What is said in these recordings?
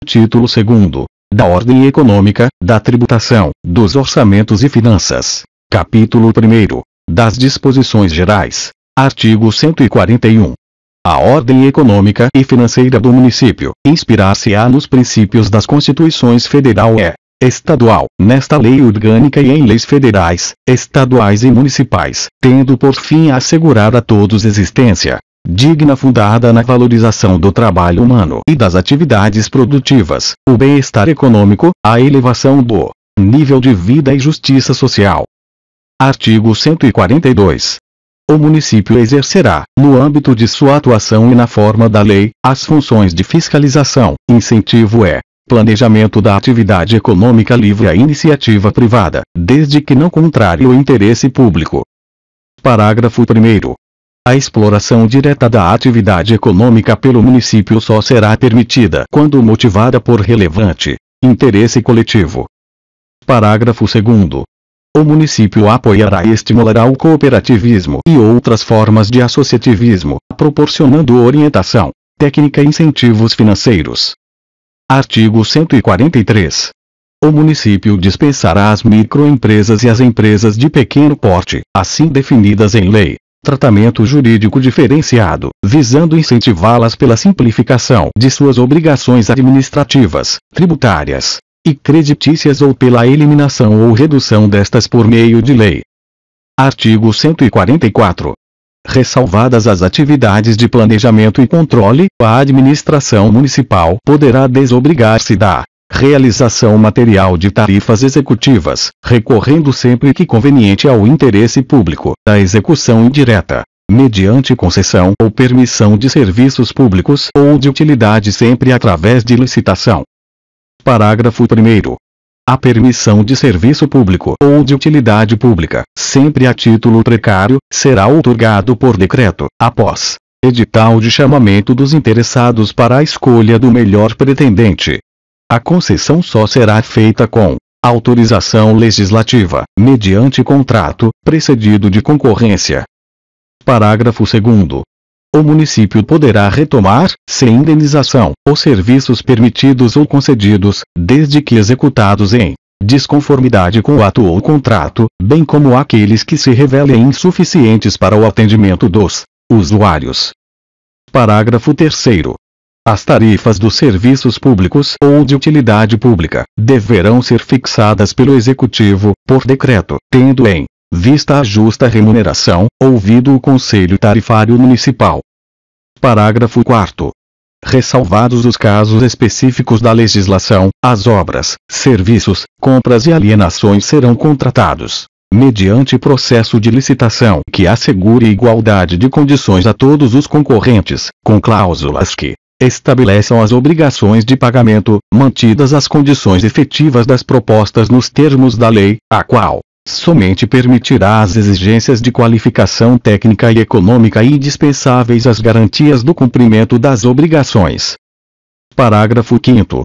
Título 2º. Da Ordem Econômica, da Tributação, dos Orçamentos e Finanças. Capítulo 1º. Das Disposições Gerais. Artigo 141. A ordem econômica e financeira do município inspirar-se-á nos princípios das Constituições Federal e Estadual, nesta lei orgânica e em leis federais, estaduais e municipais, tendo por fim a assegurar a todos existência digna fundada na valorização do trabalho humano e das atividades produtivas, o bem-estar econômico, a elevação do nível de vida e justiça social. Artigo 142. O município exercerá, no âmbito de sua atuação e na forma da lei, as funções de fiscalização, incentivo e planejamento da atividade econômica livre à iniciativa privada, desde que não contrário o interesse público. Parágrafo 1º. A exploração direta da atividade econômica pelo município só será permitida quando motivada por relevante interesse coletivo. Parágrafo 2º. O município apoiará e estimulará o cooperativismo e outras formas de associativismo, proporcionando orientação técnica e incentivos financeiros. Artigo 143. O município dispensará as microempresas e as empresas de pequeno porte, assim definidas em lei, tratamento jurídico diferenciado, visando incentivá-las pela simplificação de suas obrigações administrativas, tributárias e creditícias ou pela eliminação ou redução destas por meio de lei. Artigo 144. Ressalvadas as atividades de planejamento e controle, a administração municipal poderá desobrigar-se da realização material de tarifas executivas, recorrendo sempre que conveniente ao interesse público, da execução indireta, mediante concessão ou permissão de serviços públicos ou de utilidade sempre através de licitação. Parágrafo 1º. A permissão de serviço público ou de utilidade pública, sempre a título precário, será outorgado por decreto, após edital de chamamento dos interessados para a escolha do melhor pretendente. A concessão só será feita com autorização legislativa, mediante contrato, precedido de concorrência. Parágrafo 2º. O município poderá retomar, sem indenização, os serviços permitidos ou concedidos, desde que executados em desconformidade com o ato ou contrato, bem como aqueles que se revelem insuficientes para o atendimento dos usuários. Parágrafo 3º. As tarifas dos serviços públicos ou de utilidade pública deverão ser fixadas pelo Executivo, por decreto, tendo em vista a justa remuneração, ouvido o Conselho Tarifário Municipal. Parágrafo 4º. Ressalvados os casos específicos da legislação, as obras, serviços, compras e alienações serão contratados mediante processo de licitação que assegure igualdade de condições a todos os concorrentes, com cláusulas que estabeleçam as obrigações de pagamento, mantidas as condições efetivas das propostas nos termos da lei, a qual somente permitirá as exigências de qualificação técnica e econômica indispensáveis às garantias do cumprimento das obrigações. Parágrafo 5º.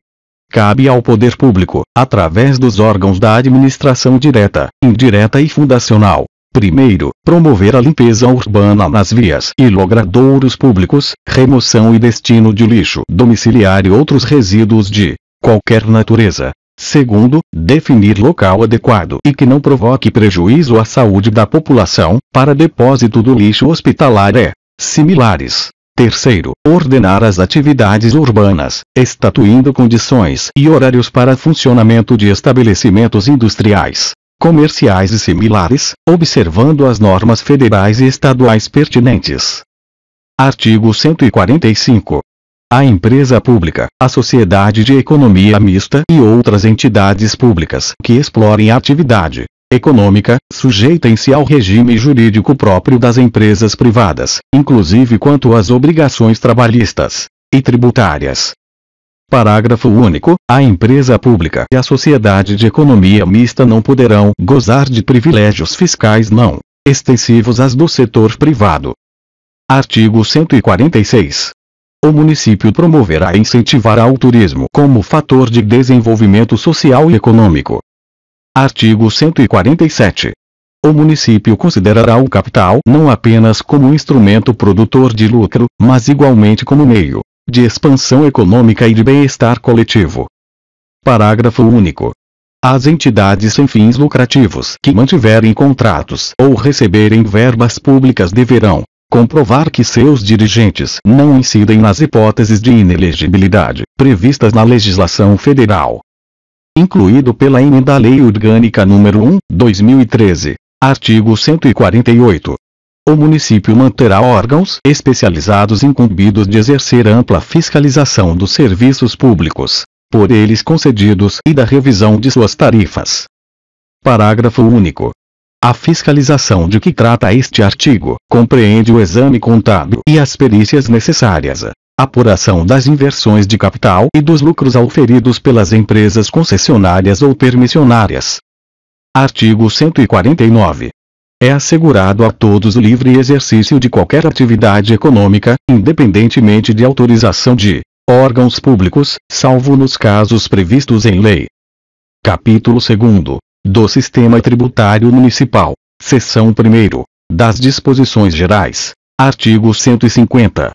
Cabe ao poder público, através dos órgãos da administração direta, indireta e fundacional, primeiro, promover a limpeza urbana nas vias e logradouros públicos, remoção e destino de lixo domiciliar e outros resíduos de qualquer natureza. Segundo, definir local adequado e que não provoque prejuízo à saúde da população, para depósito do lixo hospitalar e similares. Terceiro, ordenar as atividades urbanas, estatuindo condições e horários para funcionamento de estabelecimentos industriais, comerciais e similares, observando as normas federais e estaduais pertinentes. Artigo 145. A empresa pública, a sociedade de economia mista e outras entidades públicas que explorem a atividade econômica, sujeitem-se ao regime jurídico próprio das empresas privadas, inclusive quanto às obrigações trabalhistas e tributárias. Parágrafo único. A empresa pública e a sociedade de economia mista não poderão gozar de privilégios fiscais não extensivos às do setor privado. Artigo 146. O município promoverá e incentivará o turismo como fator de desenvolvimento social e econômico. Artigo 147. O município considerará o capital não apenas como instrumento produtor de lucro, mas igualmente como meio de expansão econômica e de bem-estar coletivo. Parágrafo único. As entidades sem fins lucrativos que mantiverem contratos ou receberem verbas públicas deverão comprovar que seus dirigentes não incidem nas hipóteses de inelegibilidade previstas na legislação federal. Incluído pela emenda à Lei Orgânica nº 1/2013, artigo 148. O município manterá órgãos especializados incumbidos de exercer ampla fiscalização dos serviços públicos, por eles concedidos e da revisão de suas tarifas. Parágrafo único. A fiscalização de que trata este artigo compreende o exame contábil e as perícias necessárias, a apuração das inversões de capital e dos lucros auferidos pelas empresas concessionárias ou permissionárias. Artigo 149. É assegurado a todos o livre exercício de qualquer atividade econômica, independentemente de autorização de órgãos públicos, salvo nos casos previstos em lei. Capítulo 2º. Do Sistema Tributário Municipal. Seção 1ª. Das Disposições Gerais. Artigo 150.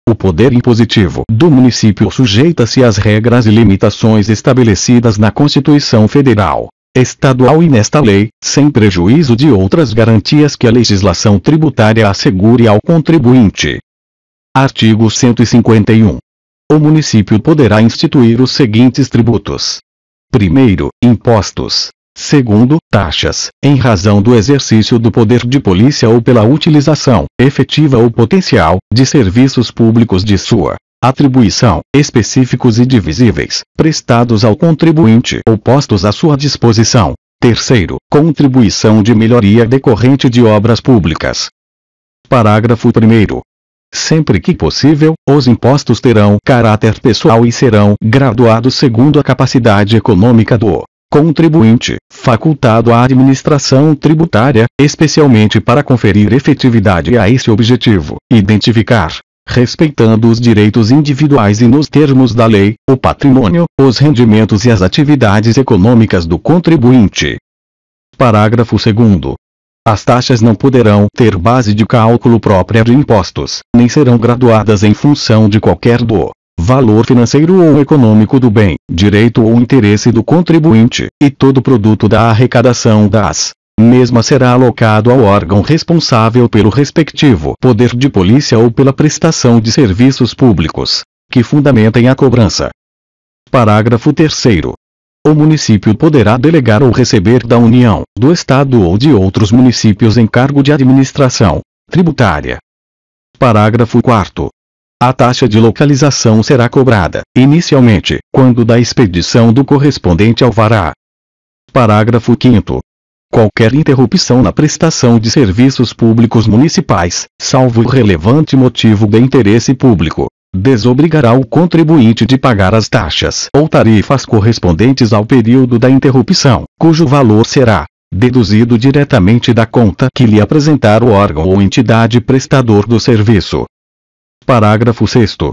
O poder impositivo do município sujeita-se às regras e limitações estabelecidas na Constituição Federal, Estadual e nesta lei, sem prejuízo de outras garantias que a legislação tributária assegure ao contribuinte. Artigo 151. O município poderá instituir os seguintes tributos: primeiro, impostos; segundo, taxas, em razão do exercício do poder de polícia ou pela utilização, efetiva ou potencial, de serviços públicos de sua atribuição, específicos e divisíveis, prestados ao contribuinte ou postos à sua disposição. Terceiro, contribuição de melhoria decorrente de obras públicas. Parágrafo 1º. Sempre que possível, os impostos terão caráter pessoal e serão graduados segundo a capacidade econômica do contribuinte, facultado à administração tributária, especialmente para conferir efetividade a esse objetivo, identificar, respeitando os direitos individuais e nos termos da lei, o patrimônio, os rendimentos e as atividades econômicas do contribuinte. Parágrafo 2º. As taxas não poderão ter base de cálculo própria de impostos, nem serão graduadas em função de qualquer do valor financeiro ou econômico do bem, direito ou interesse do contribuinte, e todo produto da arrecadação das mesmas será alocado ao órgão responsável pelo respectivo poder de polícia ou pela prestação de serviços públicos, que fundamentem a cobrança. Parágrafo 3º. O município poderá delegar ou receber da União, do Estado ou de outros municípios encargo de administração tributária. Parágrafo 4º. A taxa de localização será cobrada, inicialmente, quando da expedição do correspondente alvará. Parágrafo 5º. Qualquer interrupção na prestação de serviços públicos municipais, salvo relevante motivo de interesse público, desobrigará o contribuinte de pagar as taxas ou tarifas correspondentes ao período da interrupção, cujo valor será deduzido diretamente da conta que lhe apresentar o órgão ou entidade prestador do serviço. Parágrafo 6º.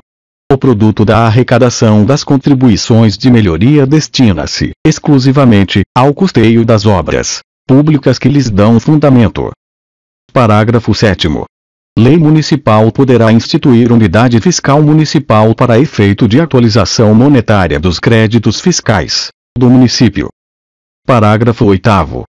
O produto da arrecadação das contribuições de melhoria destina-se exclusivamente ao custeio das obras públicas que lhes dão fundamento. Parágrafo 7º. Lei municipal poderá instituir unidade fiscal municipal para efeito de atualização monetária dos créditos fiscais do município. Parágrafo 8º.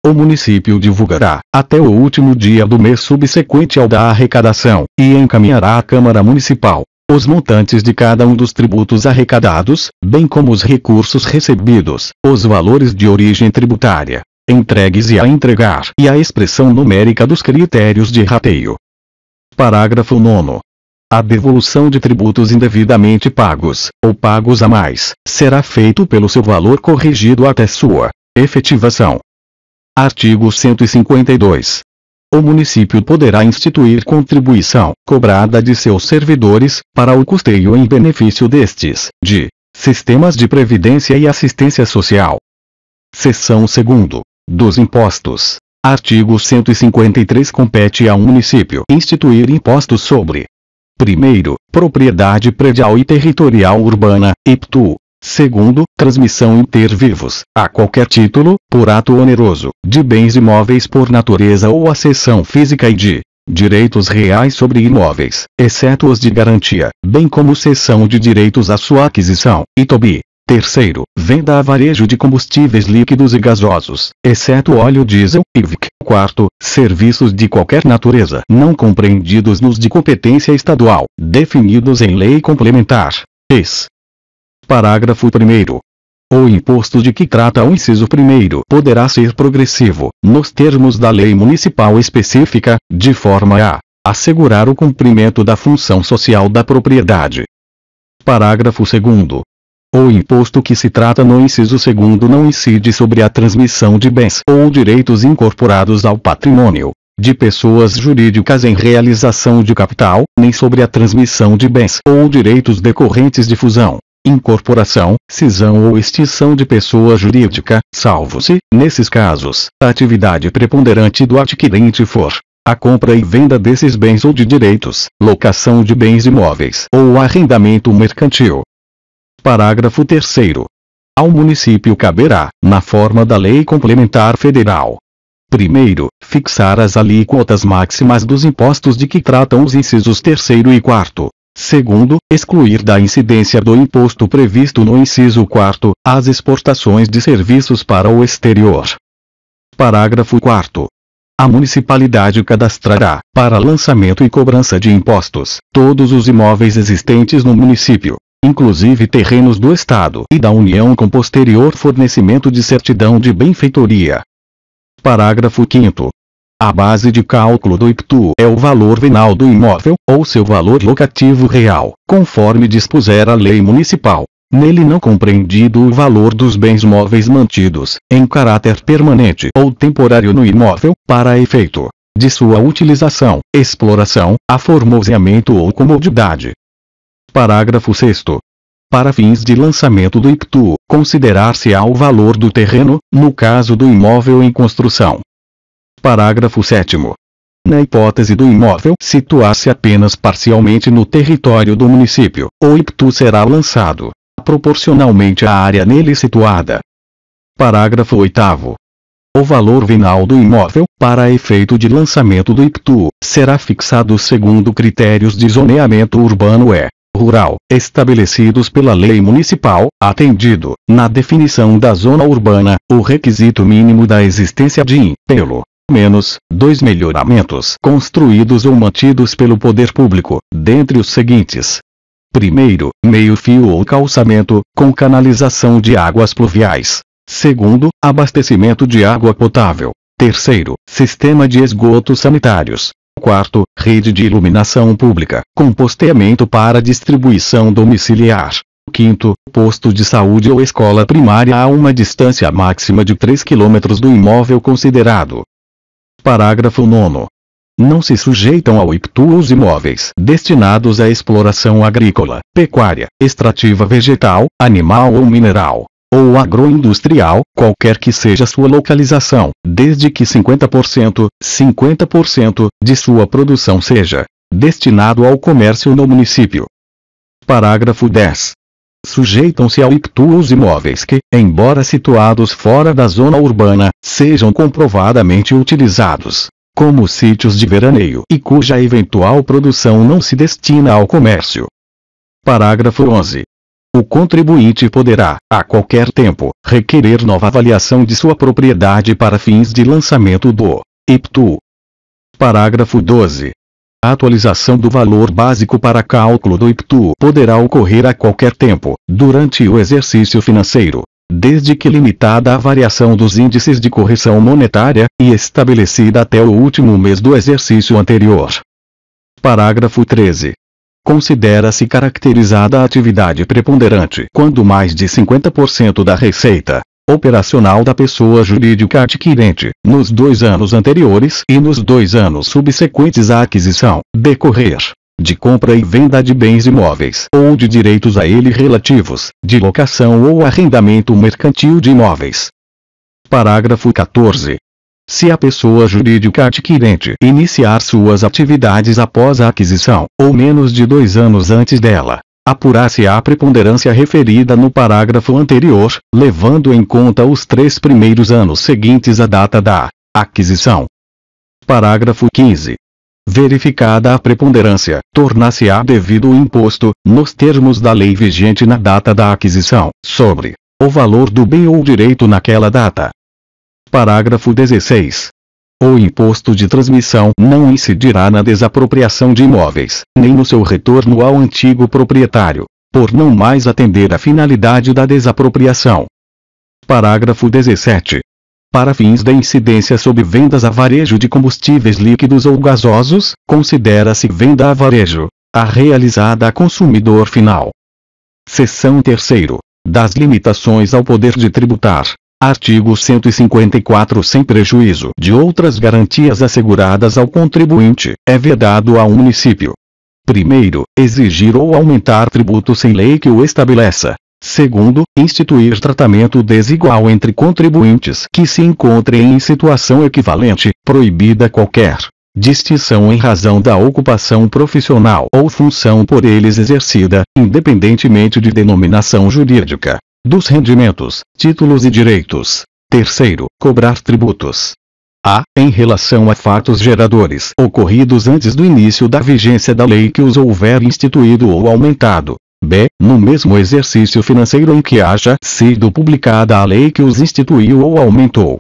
O município divulgará, até o último dia do mês subsequente ao da arrecadação, e encaminhará à Câmara Municipal os montantes de cada um dos tributos arrecadados, bem como os recursos recebidos, os valores de origem tributária entregues e a entregar, e a expressão numérica dos critérios de rateio. Parágrafo 9º. A devolução de tributos indevidamente pagos, ou pagos a mais, será feito pelo seu valor corrigido até sua efetivação. Artigo 152. O município poderá instituir contribuição, cobrada de seus servidores, para o custeio em benefício destes, de Sistemas de Previdência e Assistência Social. Seção 2ª. Dos impostos. Artigo 153. Compete ao município instituir impostos sobre: primeiro, propriedade predial e territorial urbana, IPTU. Segundo, transmissão inter vivos, a qualquer título, por ato oneroso, de bens imóveis por natureza ou acessão física e de direitos reais sobre imóveis, exceto os de garantia, bem como cessão de direitos à sua aquisição, ITOBI. Terceiro, venda a varejo de combustíveis líquidos e gasosos, exceto óleo diesel, IVC. Quarto, serviços de qualquer natureza não compreendidos nos de competência estadual, definidos em lei complementar. Parágrafo 1º. O imposto de que trata o inciso 1º poderá ser progressivo, nos termos da lei municipal específica, de forma a assegurar o cumprimento da função social da propriedade. Parágrafo 2º. O imposto que se trata no inciso 2º não incide sobre a transmissão de bens ou direitos incorporados ao patrimônio de pessoas jurídicas em realização de capital, nem sobre a transmissão de bens ou direitos decorrentes de fusão, incorporação, cisão ou extinção de pessoa jurídica, salvo-se, nesses casos, a atividade preponderante do adquirente for a compra e venda desses bens ou de direitos, locação de bens imóveis ou arrendamento mercantil. Parágrafo 3º. Ao município caberá, na forma da Lei Complementar Federal: primeiro, fixar as alíquotas máximas dos impostos de que tratam os incisos 3º e 4º. Segundo, excluir da incidência do imposto previsto no inciso 4º, as exportações de serviços para o exterior. Parágrafo 4º. A municipalidade cadastrará, para lançamento e cobrança de impostos, todos os imóveis existentes no município, inclusive terrenos do Estado e da União com posterior fornecimento de certidão de benfeitoria. Parágrafo 5º. A base de cálculo do IPTU é o valor venal do imóvel, ou seu valor locativo real, conforme dispuser a lei municipal, nele não compreendido o valor dos bens móveis mantidos, em caráter permanente ou temporário no imóvel, para efeito de sua utilização, exploração, aformoseamento ou comodidade. Parágrafo 6º. Para fins de lançamento do IPTU, considerar-se-á o valor do terreno, no caso do imóvel em construção. Parágrafo 7º. Na hipótese do imóvel situar-se apenas parcialmente no território do município, o IPTU será lançado proporcionalmente à área nele situada. Parágrafo 8º. O valor venal do imóvel, para efeito de lançamento do IPTU, será fixado segundo critérios de zoneamento urbano e rural, estabelecidos pela lei municipal, atendido, na definição da zona urbana, o requisito mínimo da existência de, pelo menos, 2 melhoramentos construídos ou mantidos pelo poder público, dentre os seguintes: primeiro, meio-fio ou calçamento, com canalização de águas pluviais. Segundo, abastecimento de água potável. Terceiro, sistema de esgotos sanitários. Quarto, rede de iluminação pública, com posteamento para distribuição domiciliar. Quinto, posto de saúde ou escola primária a uma distância máxima de 3 km do imóvel considerado. Parágrafo 9º. Não se sujeitam ao IPTU os imóveis destinados à exploração agrícola, pecuária, extrativa vegetal, animal ou mineral, ou agroindustrial, qualquer que seja sua localização, desde que 50% de sua produção seja destinado ao comércio no município. Parágrafo 10. Sujeitam-se ao IPTU os imóveis que, embora situados fora da zona urbana, sejam comprovadamente utilizados como sítios de veraneio e cuja eventual produção não se destina ao comércio. Parágrafo 11. O contribuinte poderá, a qualquer tempo, requerer nova avaliação de sua propriedade para fins de lançamento do IPTU. Parágrafo 12. A atualização do valor básico para cálculo do IPTU poderá ocorrer a qualquer tempo, durante o exercício financeiro, desde que limitada à variação dos índices de correção monetária, e estabelecida até o último mês do exercício anterior. Parágrafo 13. Considera-se caracterizada a atividade preponderante quando mais de 50% da receita operacional da pessoa jurídica adquirente, nos 2 anos anteriores e nos 2 anos subsequentes à aquisição, decorrer de compra e venda de bens imóveis ou de direitos a ele relativos, de locação ou arrendamento mercantil de imóveis. Parágrafo 14. Se a pessoa jurídica adquirente iniciar suas atividades após a aquisição, ou menos de 2 anos antes dela, apurar-se a preponderância referida no parágrafo anterior, levando em conta os 3 primeiros anos seguintes à data da aquisição. Parágrafo 15. Verificada a preponderância, tornar-se-á devido o imposto, nos termos da lei vigente na data da aquisição, sobre o valor do bem ou direito naquela data. Parágrafo 16. O imposto de transmissão não incidirá na desapropriação de imóveis, nem no seu retorno ao antigo proprietário, por não mais atender à finalidade da desapropriação. Parágrafo 17. Para fins da incidência sobre vendas a varejo de combustíveis líquidos ou gasosos, considera-se venda a varejo, a realizada a consumidor final. Seção 3ª. Das limitações ao poder de tributar. Artigo 154. Sem prejuízo de outras garantias asseguradas ao contribuinte, é vedado ao município: primeiro, exigir ou aumentar tributo sem lei que o estabeleça. Segundo, instituir tratamento desigual entre contribuintes que se encontrem em situação equivalente, proibida qualquer distinção em razão da ocupação profissional ou função por eles exercida, independentemente de denominação jurídica, dos rendimentos, títulos e direitos. Terceiro, cobrar tributos: a. Em relação a fatos geradores ocorridos antes do início da vigência da lei que os houver instituído ou aumentado. B. No mesmo exercício financeiro em que haja sido publicada a lei que os instituiu ou aumentou.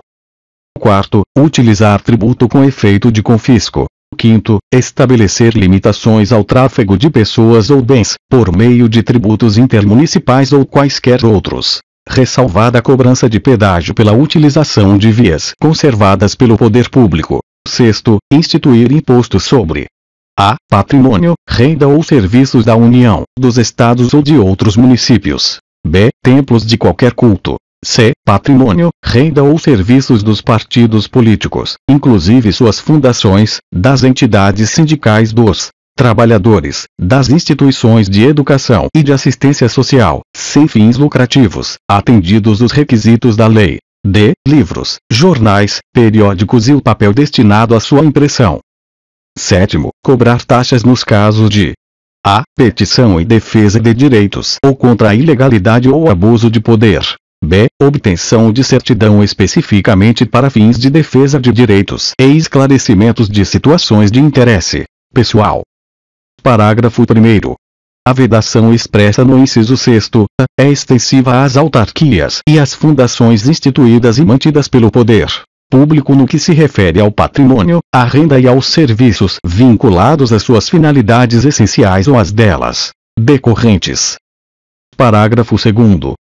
Quarto, utilizar tributo com efeito de confisco. Quinto, estabelecer limitações ao tráfego de pessoas ou bens, por meio de tributos intermunicipais ou quaisquer outros, ressalvada a cobrança de pedágio pela utilização de vias conservadas pelo poder público. Sexto, instituir imposto sobre a. Patrimônio, renda ou serviços da União, dos Estados ou de outros municípios. B. Templos de qualquer culto. C. Patrimônio, renda ou serviços dos partidos políticos, inclusive suas fundações, das entidades sindicais dos trabalhadores, das instituições de educação e de assistência social, sem fins lucrativos, atendidos os requisitos da lei. D. Livros, jornais, periódicos e o papel destinado à sua impressão. Sétimo, cobrar taxas nos casos de a. Petição e defesa de direitos ou contra a ilegalidade ou abuso de poder. B. Obtenção de certidão especificamente para fins de defesa de direitos e esclarecimentos de situações de interesse pessoal. Parágrafo 1º. A vedação expressa no inciso 6º é extensiva às autarquias e às fundações instituídas e mantidas pelo poder público no que se refere ao patrimônio, à renda e aos serviços vinculados às suas finalidades essenciais ou às delas decorrentes. Parágrafo 2º.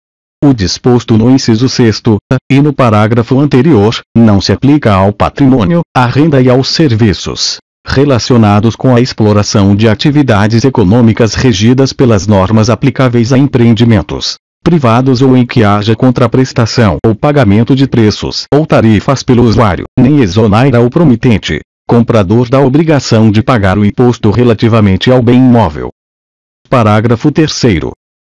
O disposto no inciso 6º, e no parágrafo anterior, não se aplica ao patrimônio, à renda e aos serviços relacionados com a exploração de atividades econômicas regidas pelas normas aplicáveis a empreendimentos privados ou em que haja contraprestação ou pagamento de preços ou tarifas pelo usuário, nem exonera o promitente, comprador da obrigação de pagar o imposto relativamente ao bem imóvel. Parágrafo 3º.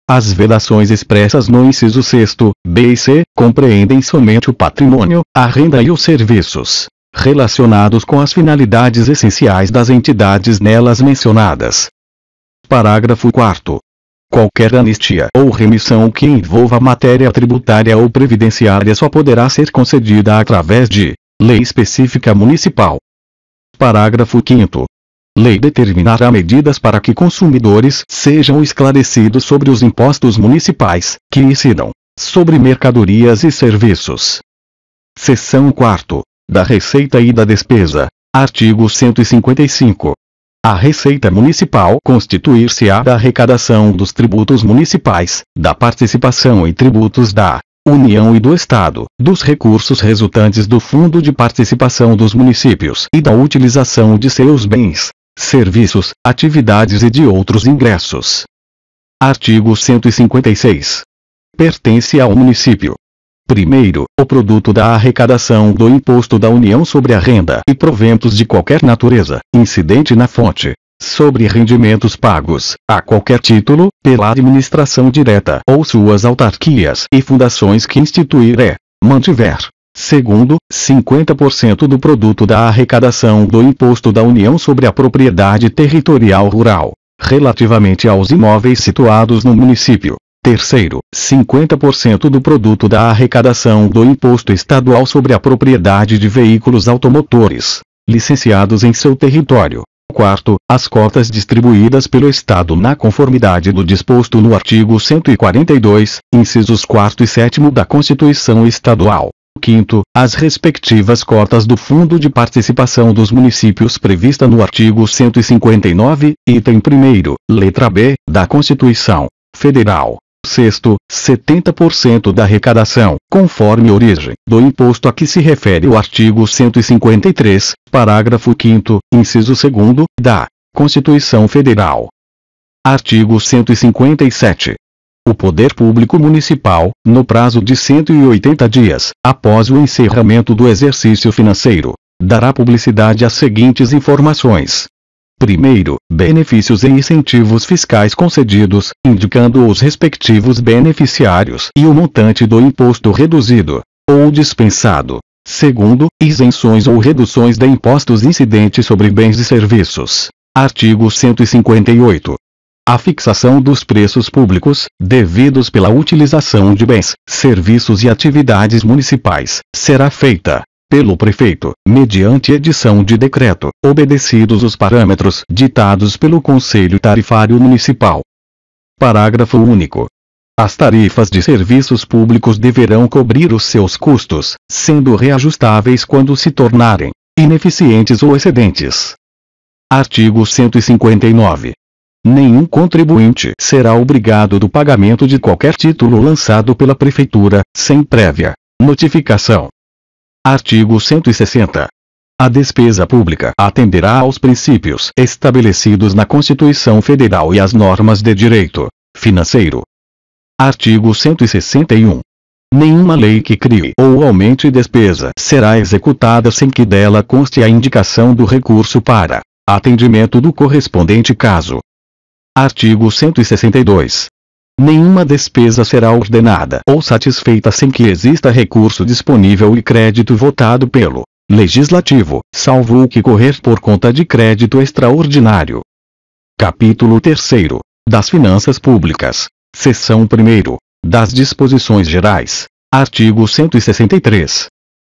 As vedações expressas no inciso 6º, B e C, compreendem somente o patrimônio, a renda e os serviços relacionados com as finalidades essenciais das entidades nelas mencionadas. Parágrafo 4º. Qualquer anistia ou remissão que envolva matéria tributária ou previdenciária só poderá ser concedida através de lei específica municipal. Parágrafo 5º. Lei determinará medidas para que consumidores sejam esclarecidos sobre os impostos municipais, que incidam sobre mercadorias e serviços. Seção 4ª. Da Receita e da Despesa. Artigo 155. A Receita Municipal constituir-se-á da arrecadação dos tributos municipais, da participação em tributos da União e do Estado, dos recursos resultantes do Fundo de Participação dos Municípios e da utilização de seus bens, serviços, atividades e de outros ingressos. Artigo 156. Pertence ao município: primeiro, o produto da arrecadação do Imposto da União sobre a Renda e proventos de qualquer natureza, incidente na fonte, sobre rendimentos pagos, a qualquer título, pela administração direta ou suas autarquias e fundações que instituir mantiver. Segundo, 50% do produto da arrecadação do Imposto da União sobre a Propriedade Territorial Rural, relativamente aos imóveis situados no município. Terceiro, 50% do produto da arrecadação do Imposto Estadual sobre a Propriedade de Veículos Automotores, licenciados em seu território. Quarto, as cotas distribuídas pelo Estado na conformidade do disposto no artigo 142, incisos 4 e 7 da Constituição Estadual. Quinto, as respectivas cotas do Fundo de Participação dos Municípios prevista no artigo 159, item 1º, letra B, da Constituição Federal. Sexto, 70% da arrecadação, conforme origem, do imposto a que se refere o artigo 153, parágrafo 5º, inciso 2º, da Constituição Federal. Artigo 157. O Poder Público Municipal, no prazo de 180 dias, após o encerramento do exercício financeiro, dará publicidade às seguintes informações. Primeiro, benefícios e incentivos fiscais concedidos, indicando os respectivos beneficiários e o montante do imposto reduzido ou dispensado. Segundo, isenções ou reduções de impostos incidentes sobre bens e serviços. Artigo 158. A fixação dos preços públicos, devidos pela utilização de bens, serviços e atividades municipais, será feita pelo prefeito, mediante edição de decreto, obedecidos os parâmetros ditados pelo Conselho Tarifário Municipal. Parágrafo único. As tarifas de serviços públicos deverão cobrir os seus custos, sendo reajustáveis quando se tornarem ineficientes ou excedentes. Artigo 159. Nenhum contribuinte será obrigado do pagamento de qualquer título lançado pela Prefeitura, sem prévia notificação. Artigo 160. A despesa pública atenderá aos princípios estabelecidos na Constituição Federal e às normas de direito financeiro. Artigo 161. Nenhuma lei que crie ou aumente despesa será executada sem que dela conste a indicação do recurso para atendimento do correspondente caso. Artigo 162. Nenhuma despesa será ordenada ou satisfeita sem que exista recurso disponível e crédito votado pelo Legislativo, salvo o que correr por conta de crédito extraordinário. Capítulo 3º. Das Finanças Públicas. Seção 1º. Das Disposições Gerais. Artigo 163.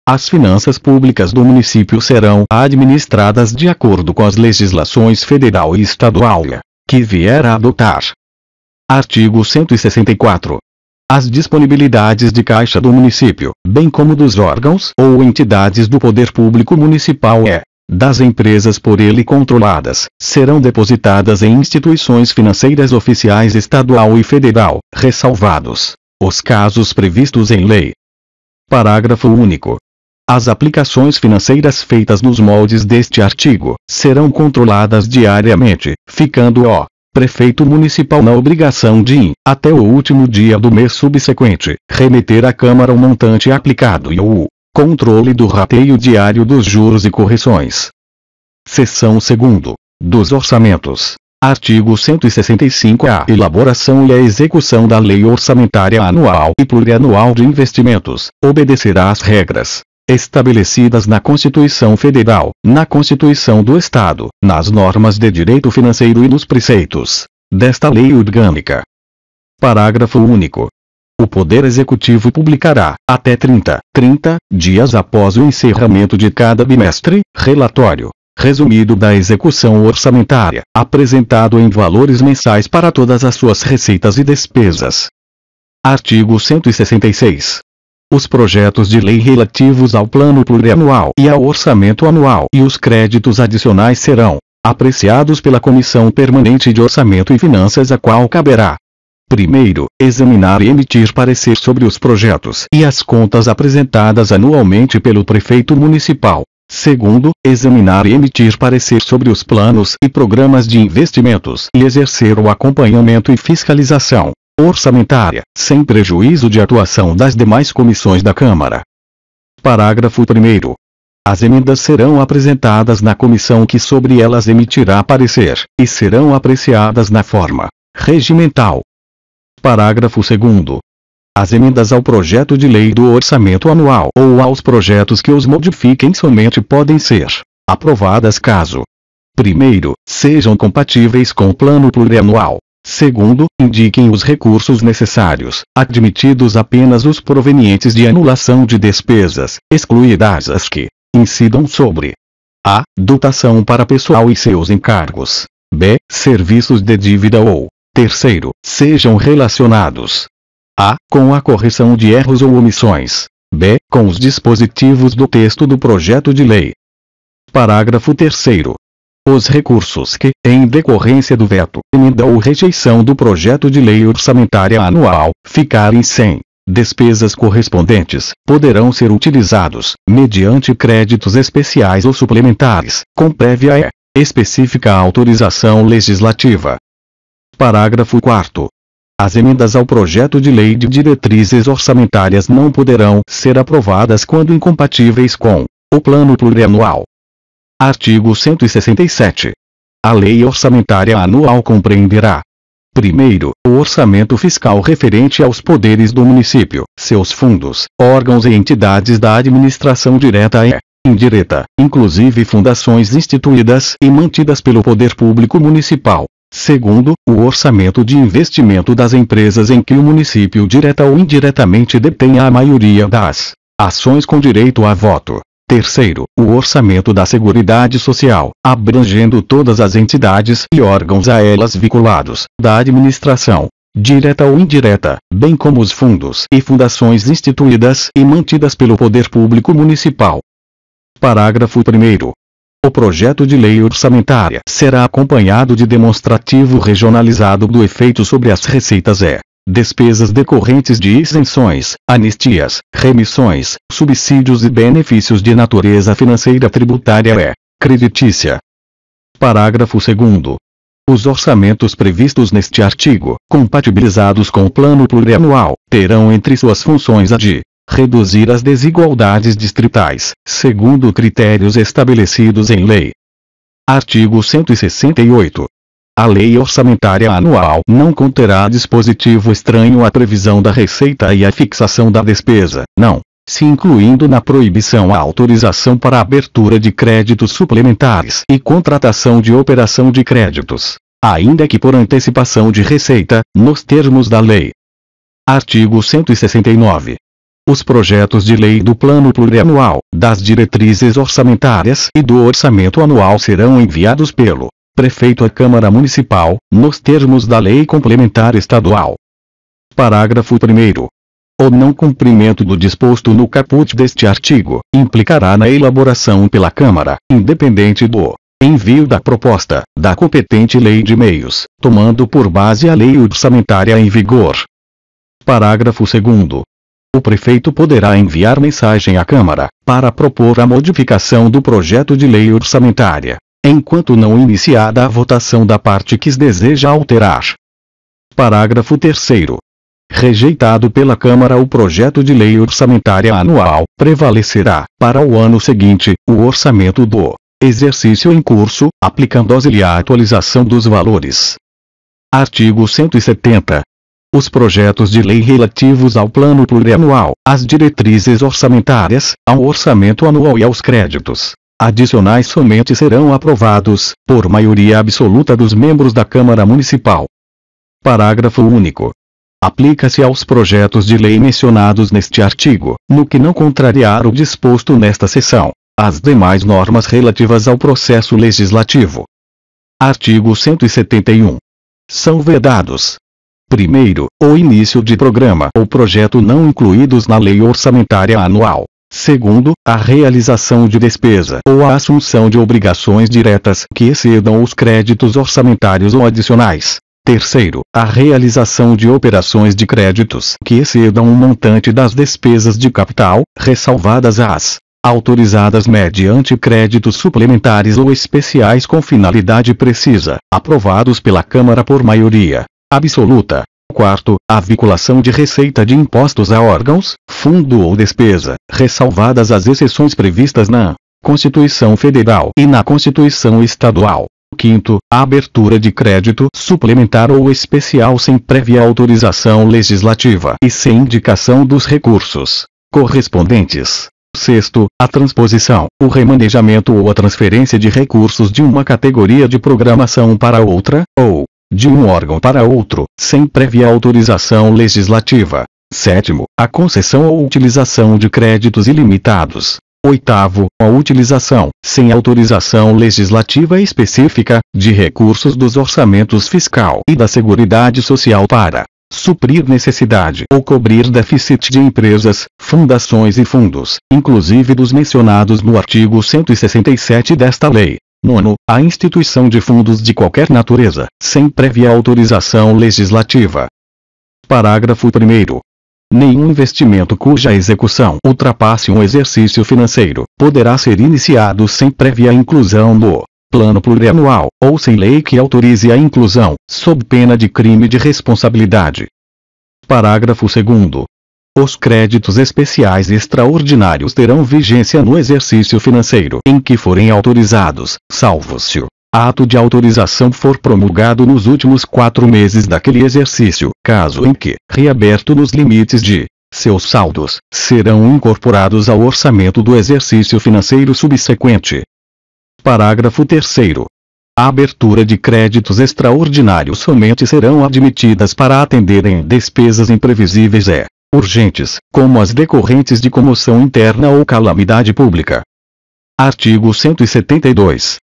As finanças públicas do município serão administradas de acordo com as legislações federal e estadual que vier a adotar. Artigo 164. As disponibilidades de caixa do município, bem como dos órgãos ou entidades do poder público municipal e das empresas por ele controladas, serão depositadas em instituições financeiras oficiais estadual e federal, ressalvados os casos previstos em lei. Parágrafo único. As aplicações financeiras feitas nos moldes deste artigo serão controladas diariamente, ficando o prefeito municipal na obrigação de, até o último dia do mês subsequente, remeter à Câmara o montante aplicado e o controle do rateio diário dos juros e correções. Seção 2º. Dos orçamentos. Artigo 165. A elaboração e a execução da Lei Orçamentária Anual e Plurianual de Investimentos obedecerá às regras estabelecidas na Constituição Federal, na Constituição do Estado, nas normas de direito financeiro e nos preceitos desta lei orgânica. Parágrafo único. O Poder Executivo publicará, até 30 dias após o encerramento de cada bimestre, relatório resumido da execução orçamentária, apresentado em valores mensais para todas as suas receitas e despesas. Artigo 166. Os projetos de lei relativos ao plano plurianual e ao orçamento anual e os créditos adicionais serão apreciados pela Comissão Permanente de Orçamento e Finanças, a qual caberá: primeiro, examinar e emitir parecer sobre os projetos e as contas apresentadas anualmente pelo prefeito municipal. Segundo, examinar e emitir parecer sobre os planos e programas de investimentos e exercer o acompanhamento e fiscalização orçamentária, sem prejuízo de atuação das demais comissões da Câmara. Parágrafo 1º. As emendas serão apresentadas na comissão que sobre elas emitirá parecer, e serão apreciadas na forma regimental. Parágrafo 2º. As emendas ao projeto de lei do orçamento anual ou aos projetos que os modifiquem somente podem ser aprovadas caso: primeiro, sejam compatíveis com o plano plurianual. Segundo, indiquem os recursos necessários, admitidos apenas os provenientes de anulação de despesas, excluídas as que incidam sobre a. Dotação para pessoal e seus encargos. b. Serviços de dívida ou, terceiro, sejam relacionados a. Com a correção de erros ou omissões. b. Com os dispositivos do texto do projeto de lei. Parágrafo 3º. Os recursos que, em decorrência do veto, emenda ou rejeição do projeto de lei orçamentária anual, ficarem sem despesas correspondentes, poderão ser utilizados, mediante créditos especiais ou suplementares, com prévia e específica autorização legislativa. Parágrafo 4º. As emendas ao projeto de lei de diretrizes orçamentárias não poderão ser aprovadas quando incompatíveis com o plano plurianual. Artigo 167. A lei orçamentária anual compreenderá: primeiro, o orçamento fiscal referente aos poderes do município, seus fundos, órgãos e entidades da administração direta e indireta, inclusive fundações instituídas e mantidas pelo poder público municipal. Segundo, o orçamento de investimento das empresas em que o município direta ou indiretamente detenha a maioria das ações com direito a voto. Terceiro, o orçamento da Seguridade Social, abrangendo todas as entidades e órgãos a elas vinculados, da administração, direta ou indireta, bem como os fundos e fundações instituídas e mantidas pelo poder público municipal. Parágrafo 1º. O projeto de lei orçamentária será acompanhado de demonstrativo regionalizado do efeito sobre as receitas e despesas decorrentes de isenções, anistias, remissões, subsídios e benefícios de natureza financeira, tributária e creditícia. Parágrafo 2º. Os orçamentos previstos neste artigo, compatibilizados com o plano plurianual, terão entre suas funções a de reduzir as desigualdades distritais, segundo critérios estabelecidos em lei. Artigo 168. A lei orçamentária anual não conterá dispositivo estranho à previsão da receita e à fixação da despesa, não se incluindo na proibição a autorização para a abertura de créditos suplementares e contratação de operação de créditos, ainda que por antecipação de receita, nos termos da lei. Artigo 169. Os projetos de lei do Plano Plurianual, das diretrizes orçamentárias e do orçamento anual serão enviados pelo Prefeito à Câmara Municipal, nos termos da Lei Complementar Estadual. Parágrafo 1º. O não cumprimento do disposto no caput deste artigo, implicará na elaboração pela Câmara, independente do envio da proposta, da competente lei de meios, tomando por base a lei orçamentária em vigor. Parágrafo 2º. O prefeito poderá enviar mensagem à Câmara, para propor a modificação do projeto de lei orçamentária, enquanto não iniciada a votação da parte que deseja alterar. Parágrafo 3º. Rejeitado pela Câmara o projeto de lei orçamentária anual, prevalecerá, para o ano seguinte, o orçamento do exercício em curso, aplicando-se-lhe a atualização dos valores. Artigo 170. Os projetos de lei relativos ao plano plurianual, às diretrizes orçamentárias, ao orçamento anual e aos créditos adicionais somente serão aprovados, por maioria absoluta dos membros da Câmara Municipal. Parágrafo único. Aplica-se aos projetos de lei mencionados neste artigo, no que não contrariar o disposto nesta seção, as demais normas relativas ao processo legislativo. Artigo 171. São vedados: primeiro, o início de programa ou projeto não incluídos na lei orçamentária anual. Segundo, a realização de despesa ou a assunção de obrigações diretas que excedam os créditos orçamentários ou adicionais. Terceiro, a realização de operações de créditos que excedam o montante das despesas de capital, ressalvadas as autorizadas mediante créditos suplementares ou especiais com finalidade precisa, aprovados pela Câmara por maioria absoluta. Quarto, a vinculação de receita de impostos a órgãos, fundo ou despesa, ressalvadas as exceções previstas na Constituição Federal e na Constituição Estadual. Quinto, a abertura de crédito suplementar ou especial sem prévia autorização legislativa e sem indicação dos recursos correspondentes. Sexto, a transposição, o remanejamento ou a transferência de recursos de uma categoria de programação para outra, ou de um órgão para outro, sem prévia autorização legislativa. Sétimo, a concessão ou utilização de créditos ilimitados. Oitavo, a utilização, sem autorização legislativa específica, de recursos dos orçamentos fiscal e da Seguridade Social para suprir necessidade ou cobrir déficit de empresas, fundações e fundos, inclusive dos mencionados no artigo 167 desta lei. Nono, a instituição de fundos de qualquer natureza, sem prévia autorização legislativa. Parágrafo 1º. Nenhum investimento cuja execução ultrapasse um exercício financeiro poderá ser iniciado sem prévia inclusão no plano plurianual, ou sem lei que autorize a inclusão, sob pena de crime de responsabilidade. Parágrafo 2º. Os créditos especiais extraordinários terão vigência no exercício financeiro em que forem autorizados, salvo se o ato de autorização for promulgado nos últimos 4 meses daquele exercício, caso em que, reaberto nos limites de seus saldos, serão incorporados ao orçamento do exercício financeiro subsequente. Parágrafo 3º. A abertura de créditos extraordinários somente serão admitidas para atenderem despesas imprevisíveis e urgentes, como as decorrentes de comoção interna ou calamidade pública. Artigo 172.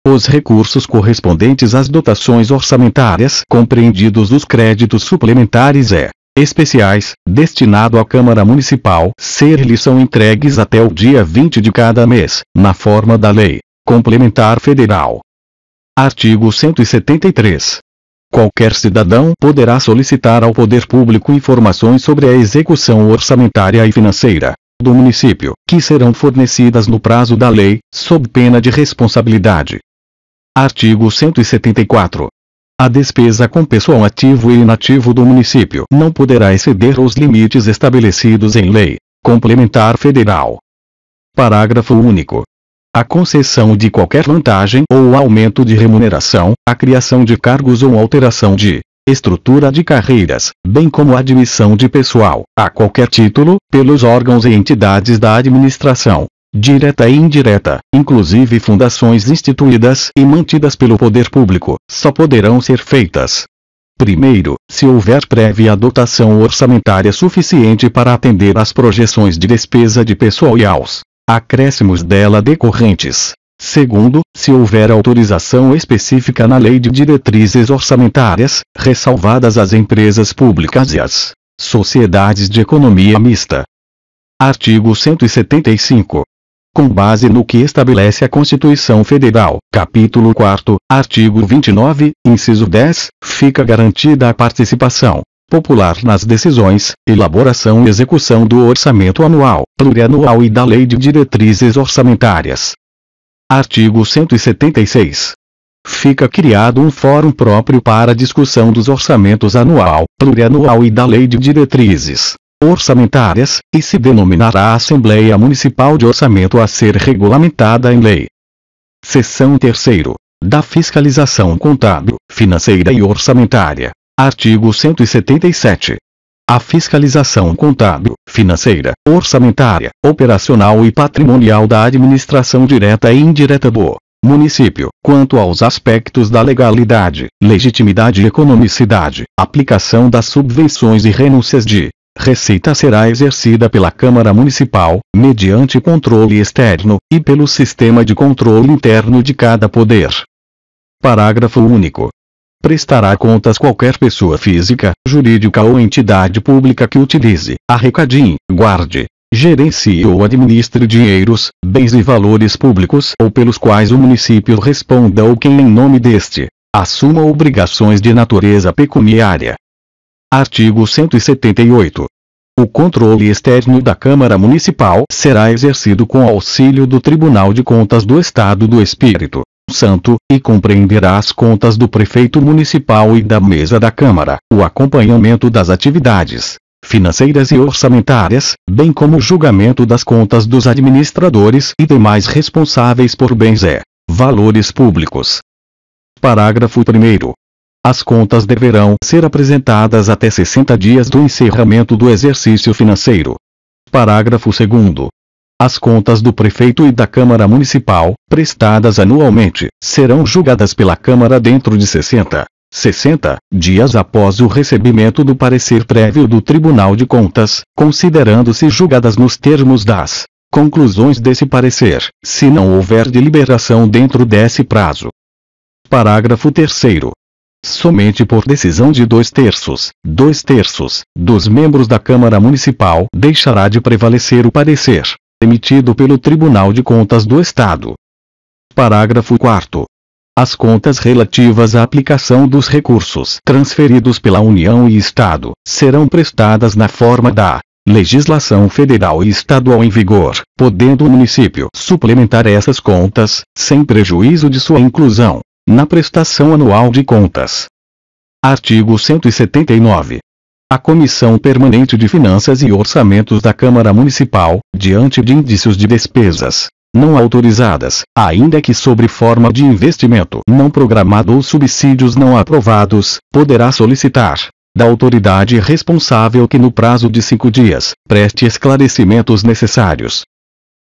Os recursos correspondentes às dotações orçamentárias compreendidos os créditos suplementares e especiais, destinado à Câmara Municipal, lhes são entregues até o dia 20 de cada mês, na forma da Lei Complementar Federal. Artigo 173. Qualquer cidadão poderá solicitar ao poder público informações sobre a execução orçamentária e financeira do município, que serão fornecidas no prazo da lei, sob pena de responsabilidade. Artigo 174. A despesa com pessoal ativo e inativo do município não poderá exceder os limites estabelecidos em lei complementar federal. Parágrafo único. A concessão de qualquer vantagem ou aumento de remuneração, a criação de cargos ou alteração de estrutura de carreiras, bem como a admissão de pessoal, a qualquer título, pelos órgãos e entidades da administração direta e indireta, inclusive fundações instituídas e mantidas pelo poder público, só poderão ser feitas: primeiro, se houver prévia dotação orçamentária suficiente para atender às projeções de despesa de pessoal e aos acréscimos dela decorrentes. Segundo, se houver autorização específica na Lei de Diretrizes Orçamentárias, ressalvadas as empresas públicas e as sociedades de economia mista. Artigo 175. Com base no que estabelece a Constituição Federal, capítulo 4º, artigo 29, inciso 10, fica garantida a participação popular nas decisões, elaboração e execução do orçamento anual, plurianual e da Lei de Diretrizes Orçamentárias. Artigo 176. Fica criado um fórum próprio para discussão dos orçamentos anual, plurianual e da Lei de Diretrizes Orçamentárias, e se denominará Assembleia Municipal de Orçamento a ser regulamentada em lei. Seção 3º. Da fiscalização contábil, financeira e orçamentária. Artigo 177. A fiscalização contábil, financeira, orçamentária, operacional e patrimonial da administração direta e indireta do município, quanto aos aspectos da legalidade, legitimidade e economicidade, aplicação das subvenções e renúncias de receita será exercida pela Câmara Municipal, mediante controle externo, e pelo sistema de controle interno de cada poder. Parágrafo único. Prestará contas qualquer pessoa física, jurídica ou entidade pública que utilize, arrecade, guarde, gerencie ou administre dinheiros, bens e valores públicos ou pelos quais o município responda ou quem em nome deste assuma obrigações de natureza pecuniária. Artigo 178. O controle externo da Câmara Municipal será exercido com auxílio do Tribunal de Contas do Estado do Espírito Santo, e compreenderá as contas do prefeito municipal e da mesa da Câmara, o acompanhamento das atividades financeiras e orçamentárias, bem como o julgamento das contas dos administradores e demais responsáveis por bens e valores públicos. Parágrafo 1º. As contas deverão ser apresentadas até 60 dias do encerramento do exercício financeiro. Parágrafo 2º. As contas do prefeito e da Câmara Municipal, prestadas anualmente, serão julgadas pela Câmara dentro de 60 dias após o recebimento do parecer prévio do Tribunal de Contas, considerando-se julgadas nos termos das conclusões desse parecer, se não houver deliberação dentro desse prazo. Parágrafo 3º. Somente por decisão de 2/3 dos membros da Câmara Municipal deixará de prevalecer o parecer emitido pelo Tribunal de Contas do Estado. Parágrafo 4º. As contas relativas à aplicação dos recursos transferidos pela União e Estado serão prestadas na forma da legislação federal e estadual em vigor, podendo o município suplementar essas contas, sem prejuízo de sua inclusão na prestação anual de contas. Artigo 179. A Comissão Permanente de Finanças e Orçamentos da Câmara Municipal, diante de indícios de despesas não autorizadas, ainda que sobre forma de investimento não programado ou subsídios não aprovados, poderá solicitar da autoridade responsável que no prazo de 5 dias, preste esclarecimentos necessários.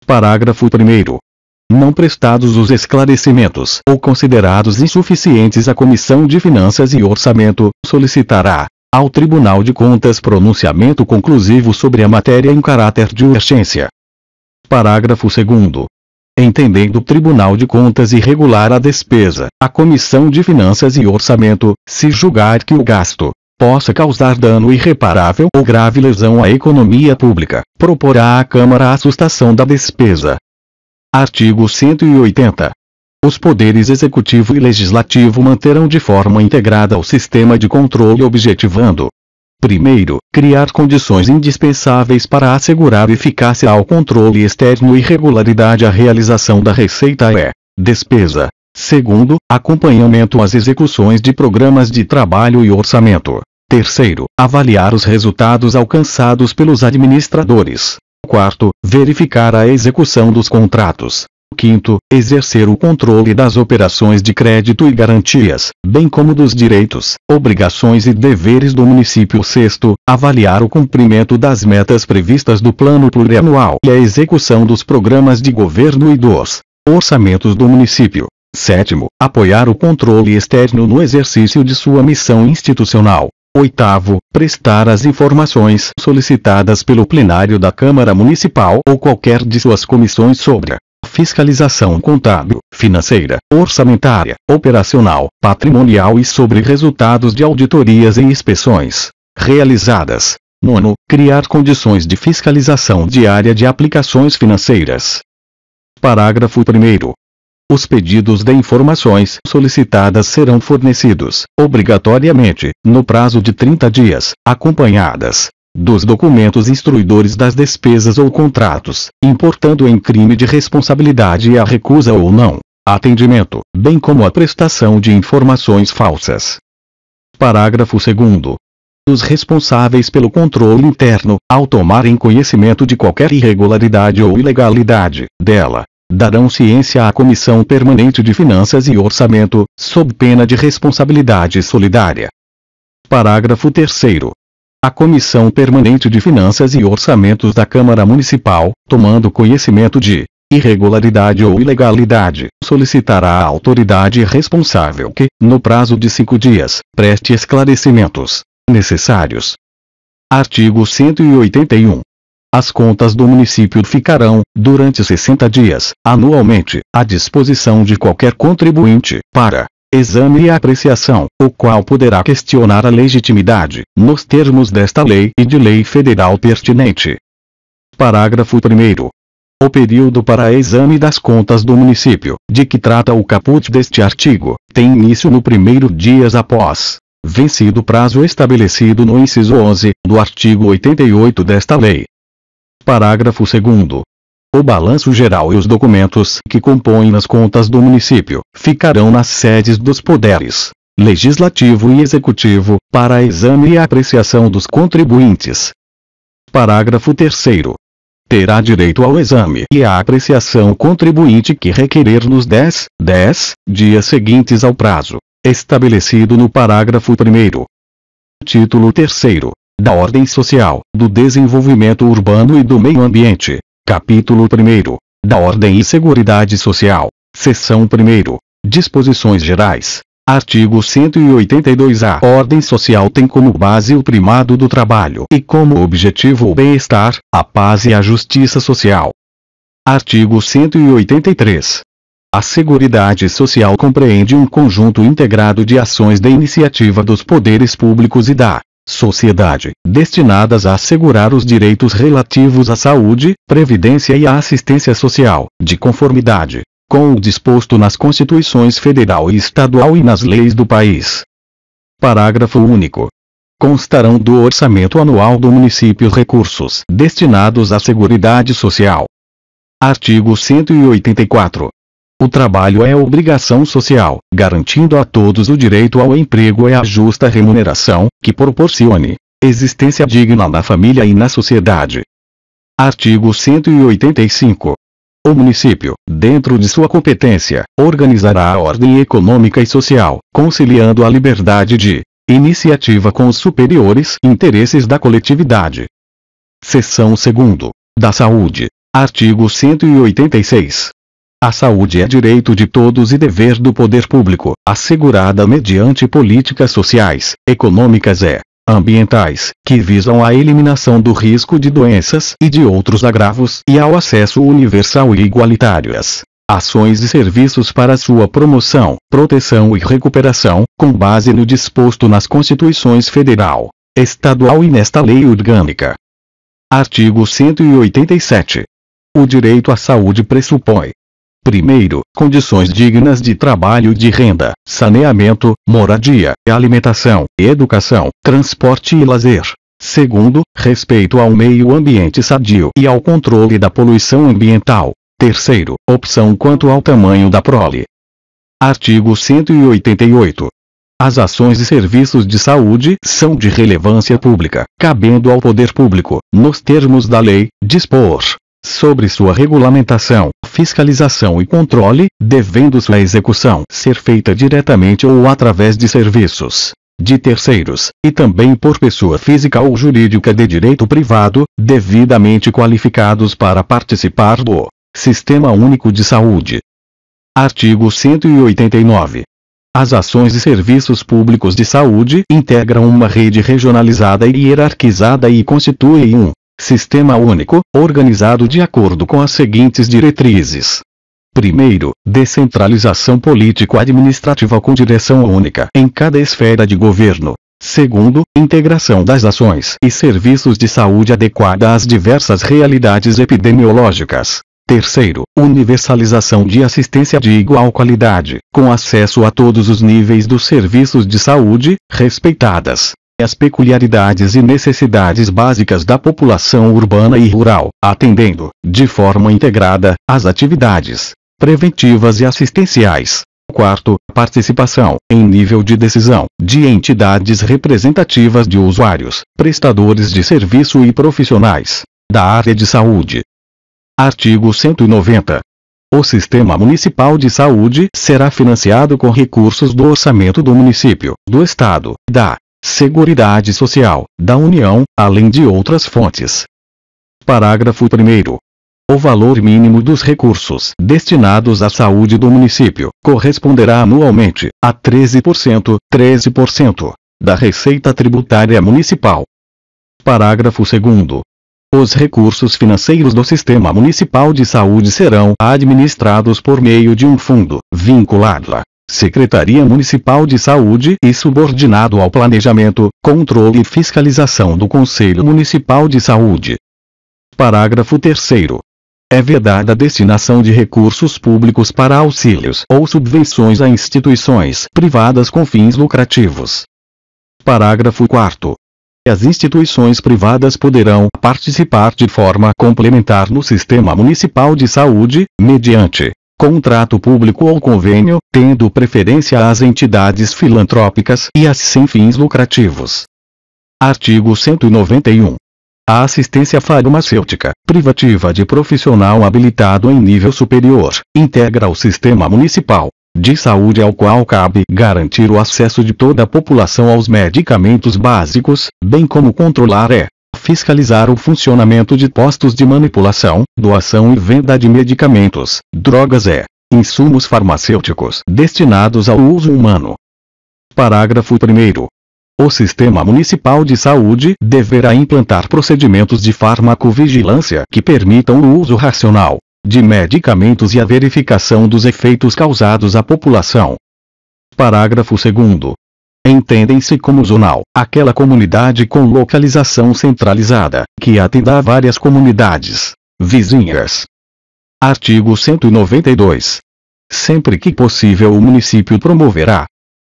Parágrafo 1º. Não prestados os esclarecimentos ou considerados insuficientes, a Comissão de Finanças e Orçamento solicitará ao Tribunal de Contas pronunciamento conclusivo sobre a matéria em caráter de urgência. Parágrafo 2º. Entendendo o Tribunal de Contas irregular a despesa, a Comissão de Finanças e Orçamento, se julgar que o gasto possa causar dano irreparável ou grave lesão à economia pública, proporá à Câmara a sustação da despesa. Artigo 180. Os poderes executivo e legislativo manterão de forma integrada o sistema de controle objetivando: primeiro, criar condições indispensáveis para assegurar eficácia ao controle externo e regularidade à realização da receita e despesa. Segundo, acompanhamento às execuções de programas de trabalho e orçamento. Terceiro, avaliar os resultados alcançados pelos administradores. Quarto, verificar a execução dos contratos. Quinto, exercer o controle das operações de crédito e garantias, bem como dos direitos, obrigações e deveres do município. Sexto, avaliar o cumprimento das metas previstas do plano plurianual e a execução dos programas de governo e dos orçamentos do município. Sétimo, apoiar o controle externo no exercício de sua missão institucional. Oitavo, prestar as informações solicitadas pelo plenário da Câmara Municipal ou qualquer de suas comissões sobre fiscalização contábil, financeira, orçamentária, operacional, patrimonial e sobre resultados de auditorias e inspeções realizadas. Nono, criar condições de fiscalização diária de aplicações financeiras. Parágrafo 1º. Os pedidos de informações solicitadas serão fornecidos, obrigatoriamente, no prazo de 30 dias, acompanhadas dos documentos instruidores das despesas ou contratos, importando em crime de responsabilidade a recusa ou não atendimento, bem como a prestação de informações falsas. Parágrafo 2º. Os responsáveis pelo controle interno, ao tomarem conhecimento de qualquer irregularidade ou ilegalidade dela, darão ciência à Comissão Permanente de Finanças e Orçamento, sob pena de responsabilidade solidária. Parágrafo 3º. A Comissão Permanente de Finanças e Orçamentos da Câmara Municipal, tomando conhecimento de irregularidade ou ilegalidade, solicitará à autoridade responsável que, no prazo de 5 dias, preste esclarecimentos necessários. Artigo 181. As contas do município ficarão, durante 60 dias, anualmente, à disposição de qualquer contribuinte, para exame e apreciação, o qual poderá questionar a legitimidade, nos termos desta lei e de lei federal pertinente. Parágrafo 1º. O período para exame das contas do município, de que trata o caput deste artigo, tem início no primeiro dias após vencido o prazo estabelecido no inciso 11, do artigo 88 desta lei. Parágrafo 2º. O balanço geral e os documentos que compõem as contas do município ficarão nas sedes dos poderes legislativo e executivo, para exame e apreciação dos contribuintes, Parágrafo 3º. Terá direito ao exame e à apreciação o contribuinte que requerer nos 10 dias seguintes ao prazo estabelecido no parágrafo 1º. Título 3º. Da Ordem Social, do Desenvolvimento Urbano e do Meio Ambiente. Capítulo 1º. Da Ordem e Seguridade Social. Seção 1º. Disposições Gerais. Artigo 182-A. A ordem social tem como base o primado do trabalho e como objetivo o bem-estar, a paz e a justiça social. Artigo 183. A Seguridade Social compreende um conjunto integrado de ações de iniciativa dos poderes públicos e da sociedade, destinadas a assegurar os direitos relativos à saúde, previdência e à assistência social, de conformidade com o disposto nas Constituições Federal e Estadual e nas leis do país. Parágrafo único. Constarão do orçamento anual do município recursos destinados à Seguridade Social. Artigo 184. O trabalho é obrigação social, garantindo a todos o direito ao emprego e à justa remuneração, que proporcione existência digna na família e na sociedade. Artigo 185. O município, dentro de sua competência, organizará a ordem econômica e social, conciliando a liberdade de iniciativa com os superiores interesses da coletividade. Seção 2º. Da Saúde. Artigo 186. A saúde é direito de todos e dever do poder público, assegurada mediante políticas sociais, econômicas e ambientais, que visam à eliminação do risco de doenças e de outros agravos e ao acesso universal e igualitário às ações e serviços para sua promoção, proteção e recuperação, com base no disposto nas Constituições Federal, Estadual e nesta Lei Orgânica. Artigo 187. O direito à saúde pressupõe: primeiro, condições dignas de trabalho e de renda, saneamento, moradia, alimentação, educação, transporte e lazer. Segundo, respeito ao meio ambiente sadio e ao controle da poluição ambiental. Terceiro, opção quanto ao tamanho da prole. Artigo 188. As ações e serviços de saúde são de relevância pública, cabendo ao poder público, nos termos da lei, dispor sobre sua regulamentação, fiscalização e controle, devendo sua execução ser feita diretamente ou através de serviços de terceiros, e também por pessoa física ou jurídica de direito privado, devidamente qualificados para participar do Sistema Único de Saúde. Artigo 189. As ações e serviços públicos de saúde integram uma rede regionalizada e hierarquizada e constituem um Sistema Único, organizado de acordo com as seguintes diretrizes. Primeiro, descentralização político-administrativa com direção única em cada esfera de governo. Segundo, integração das ações e serviços de saúde adequada às diversas realidades epidemiológicas. Terceiro, universalização de assistência de igual qualidade, com acesso a todos os níveis dos serviços de saúde, respeitadas as peculiaridades e necessidades básicas da população urbana e rural, atendendo, de forma integrada, às atividades preventivas e assistenciais. Quarto, participação, em nível de decisão, de entidades representativas de usuários, prestadores de serviço e profissionais da área de saúde. Artigo 190. O Sistema Municipal de Saúde será financiado com recursos do orçamento do município, do Estado, da Seguridade Social, da União, além de outras fontes. Parágrafo 1º. O valor mínimo dos recursos destinados à saúde do município corresponderá anualmente a 13% da receita tributária municipal. Parágrafo 2º. Os recursos financeiros do Sistema Municipal de Saúde serão administrados por meio de um fundo vinculado à Secretaria Municipal de Saúde e subordinado ao planejamento, controle e fiscalização do Conselho Municipal de Saúde. Parágrafo 3º. É vedada a destinação de recursos públicos para auxílios ou subvenções a instituições privadas com fins lucrativos. Parágrafo 4º. As instituições privadas poderão participar de forma complementar no Sistema Municipal de Saúde, mediante contrato público ou convênio, tendo preferência às entidades filantrópicas e às sem fins lucrativos. Artigo 191. A assistência farmacêutica, privativa de profissional habilitado em nível superior, integra o sistema municipal de saúde ao qual cabe garantir o acesso de toda a população aos medicamentos básicos, bem como controlar e fiscalizar o funcionamento de postos de manipulação, doação e venda de medicamentos, drogas e insumos farmacêuticos destinados ao uso humano. Parágrafo 1º. O Sistema Municipal de Saúde deverá implantar procedimentos de farmacovigilância que permitam o uso racional de medicamentos e a verificação dos efeitos causados à população. Parágrafo 2º. Entendem-se como zonal aquela comunidade com localização centralizada, que atenda a várias comunidades vizinhas. Artigo 192. Sempre que possível o município promoverá: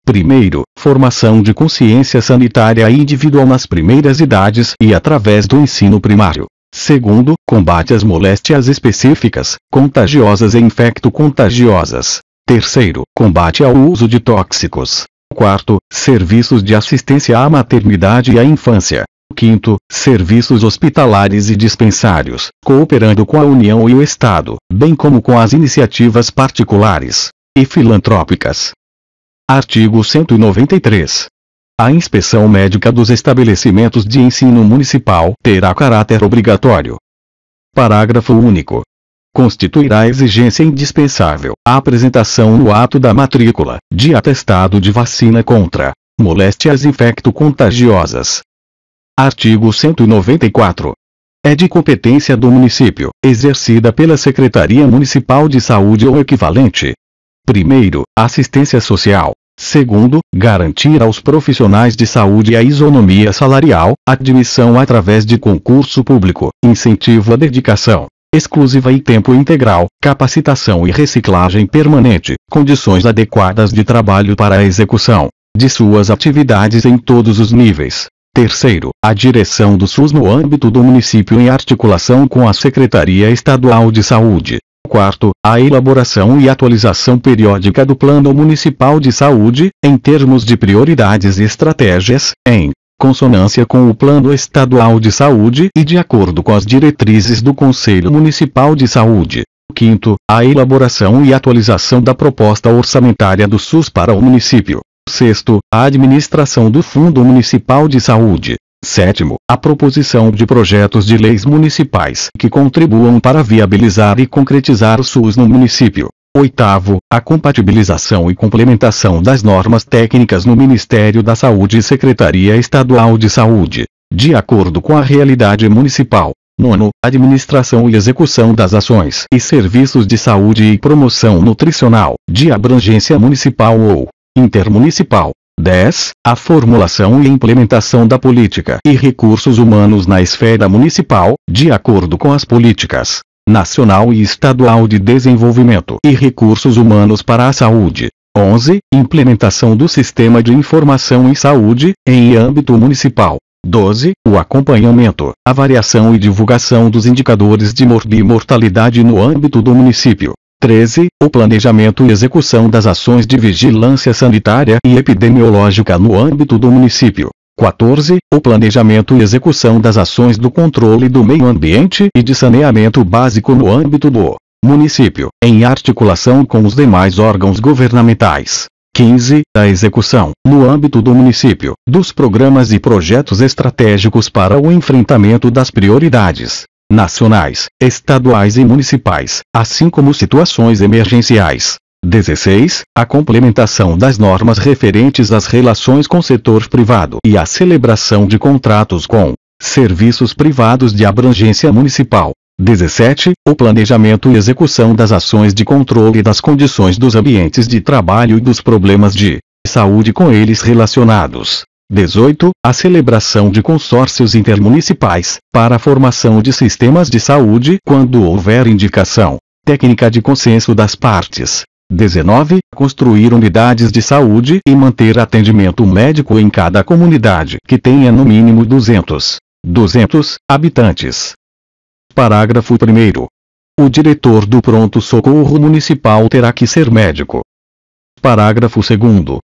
primeiro, formação de consciência sanitária individual nas primeiras idades e através do ensino primário. Segundo, combate às moléstias específicas, contagiosas e infecto-contagiosas. Terceiro, combate ao uso de tóxicos. Quarto, serviços de assistência à maternidade e à infância. Quinto, serviços hospitalares e dispensários, cooperando com a União e o Estado, bem como com as iniciativas particulares e filantrópicas. Artigo 193. A inspeção médica dos estabelecimentos de ensino municipal terá caráter obrigatório. Parágrafo único. Constituirá exigência indispensável a apresentação no ato da matrícula de atestado de vacina contra moléstias infecto-contagiosas. Artigo 194. É de competência do município, exercida pela Secretaria Municipal de Saúde ou equivalente. Primeiro, assistência social. Segundo, garantir aos profissionais de saúde a isonomia salarial, admissão através de concurso público, incentivo à dedicação exclusiva e tempo integral, capacitação e reciclagem permanente, condições adequadas de trabalho para a execução de suas atividades em todos os níveis. Terceiro, a direção do SUS no âmbito do município em articulação com a Secretaria Estadual de Saúde. Quarto, a elaboração e atualização periódica do Plano Municipal de Saúde, em termos de prioridades e estratégias, em consonância com o Plano Estadual de Saúde e de acordo com as diretrizes do Conselho Municipal de Saúde. Quinto, a elaboração e atualização da proposta orçamentária do SUS para o município. Sexto, a administração do Fundo Municipal de Saúde. Sétimo, a proposição de projetos de leis municipais que contribuam para viabilizar e concretizar o SUS no município. Oitavo, a compatibilização e complementação das normas técnicas no Ministério da Saúde e Secretaria Estadual de Saúde, de acordo com a realidade municipal. Nono, administração e execução das ações e serviços de saúde e promoção nutricional, de abrangência municipal ou intermunicipal. 10. A formulação e implementação da política e recursos humanos na esfera municipal, de acordo com as políticas nacional e estadual de desenvolvimento e recursos humanos para a saúde. 11. Implementação do sistema de informação em saúde, em âmbito municipal. 12. O acompanhamento, avaliação e divulgação dos indicadores de mortalidade no âmbito do município. 13. O planejamento e execução das ações de vigilância sanitária e epidemiológica no âmbito do município. 14. O planejamento e execução das ações do controle do meio ambiente e de saneamento básico no âmbito do município, em articulação com os demais órgãos governamentais. 15. A execução, no âmbito do município, dos programas e projetos estratégicos para o enfrentamento das prioridades nacionais, estaduais e municipais, assim como situações emergenciais. 16. A complementação das normas referentes às relações com o setor privado e a celebração de contratos com serviços privados de abrangência municipal. 17. O planejamento e execução das ações de controle das condições dos ambientes de trabalho e dos problemas de saúde com eles relacionados. 18. A celebração de consórcios intermunicipais para a formação de sistemas de saúde quando houver indicação técnica de consenso das partes. 19. Construir unidades de saúde e manter atendimento médico em cada comunidade que tenha no mínimo 200 habitantes. Parágrafo 1º. O diretor do pronto-socorro municipal terá que ser médico. Parágrafo 2º.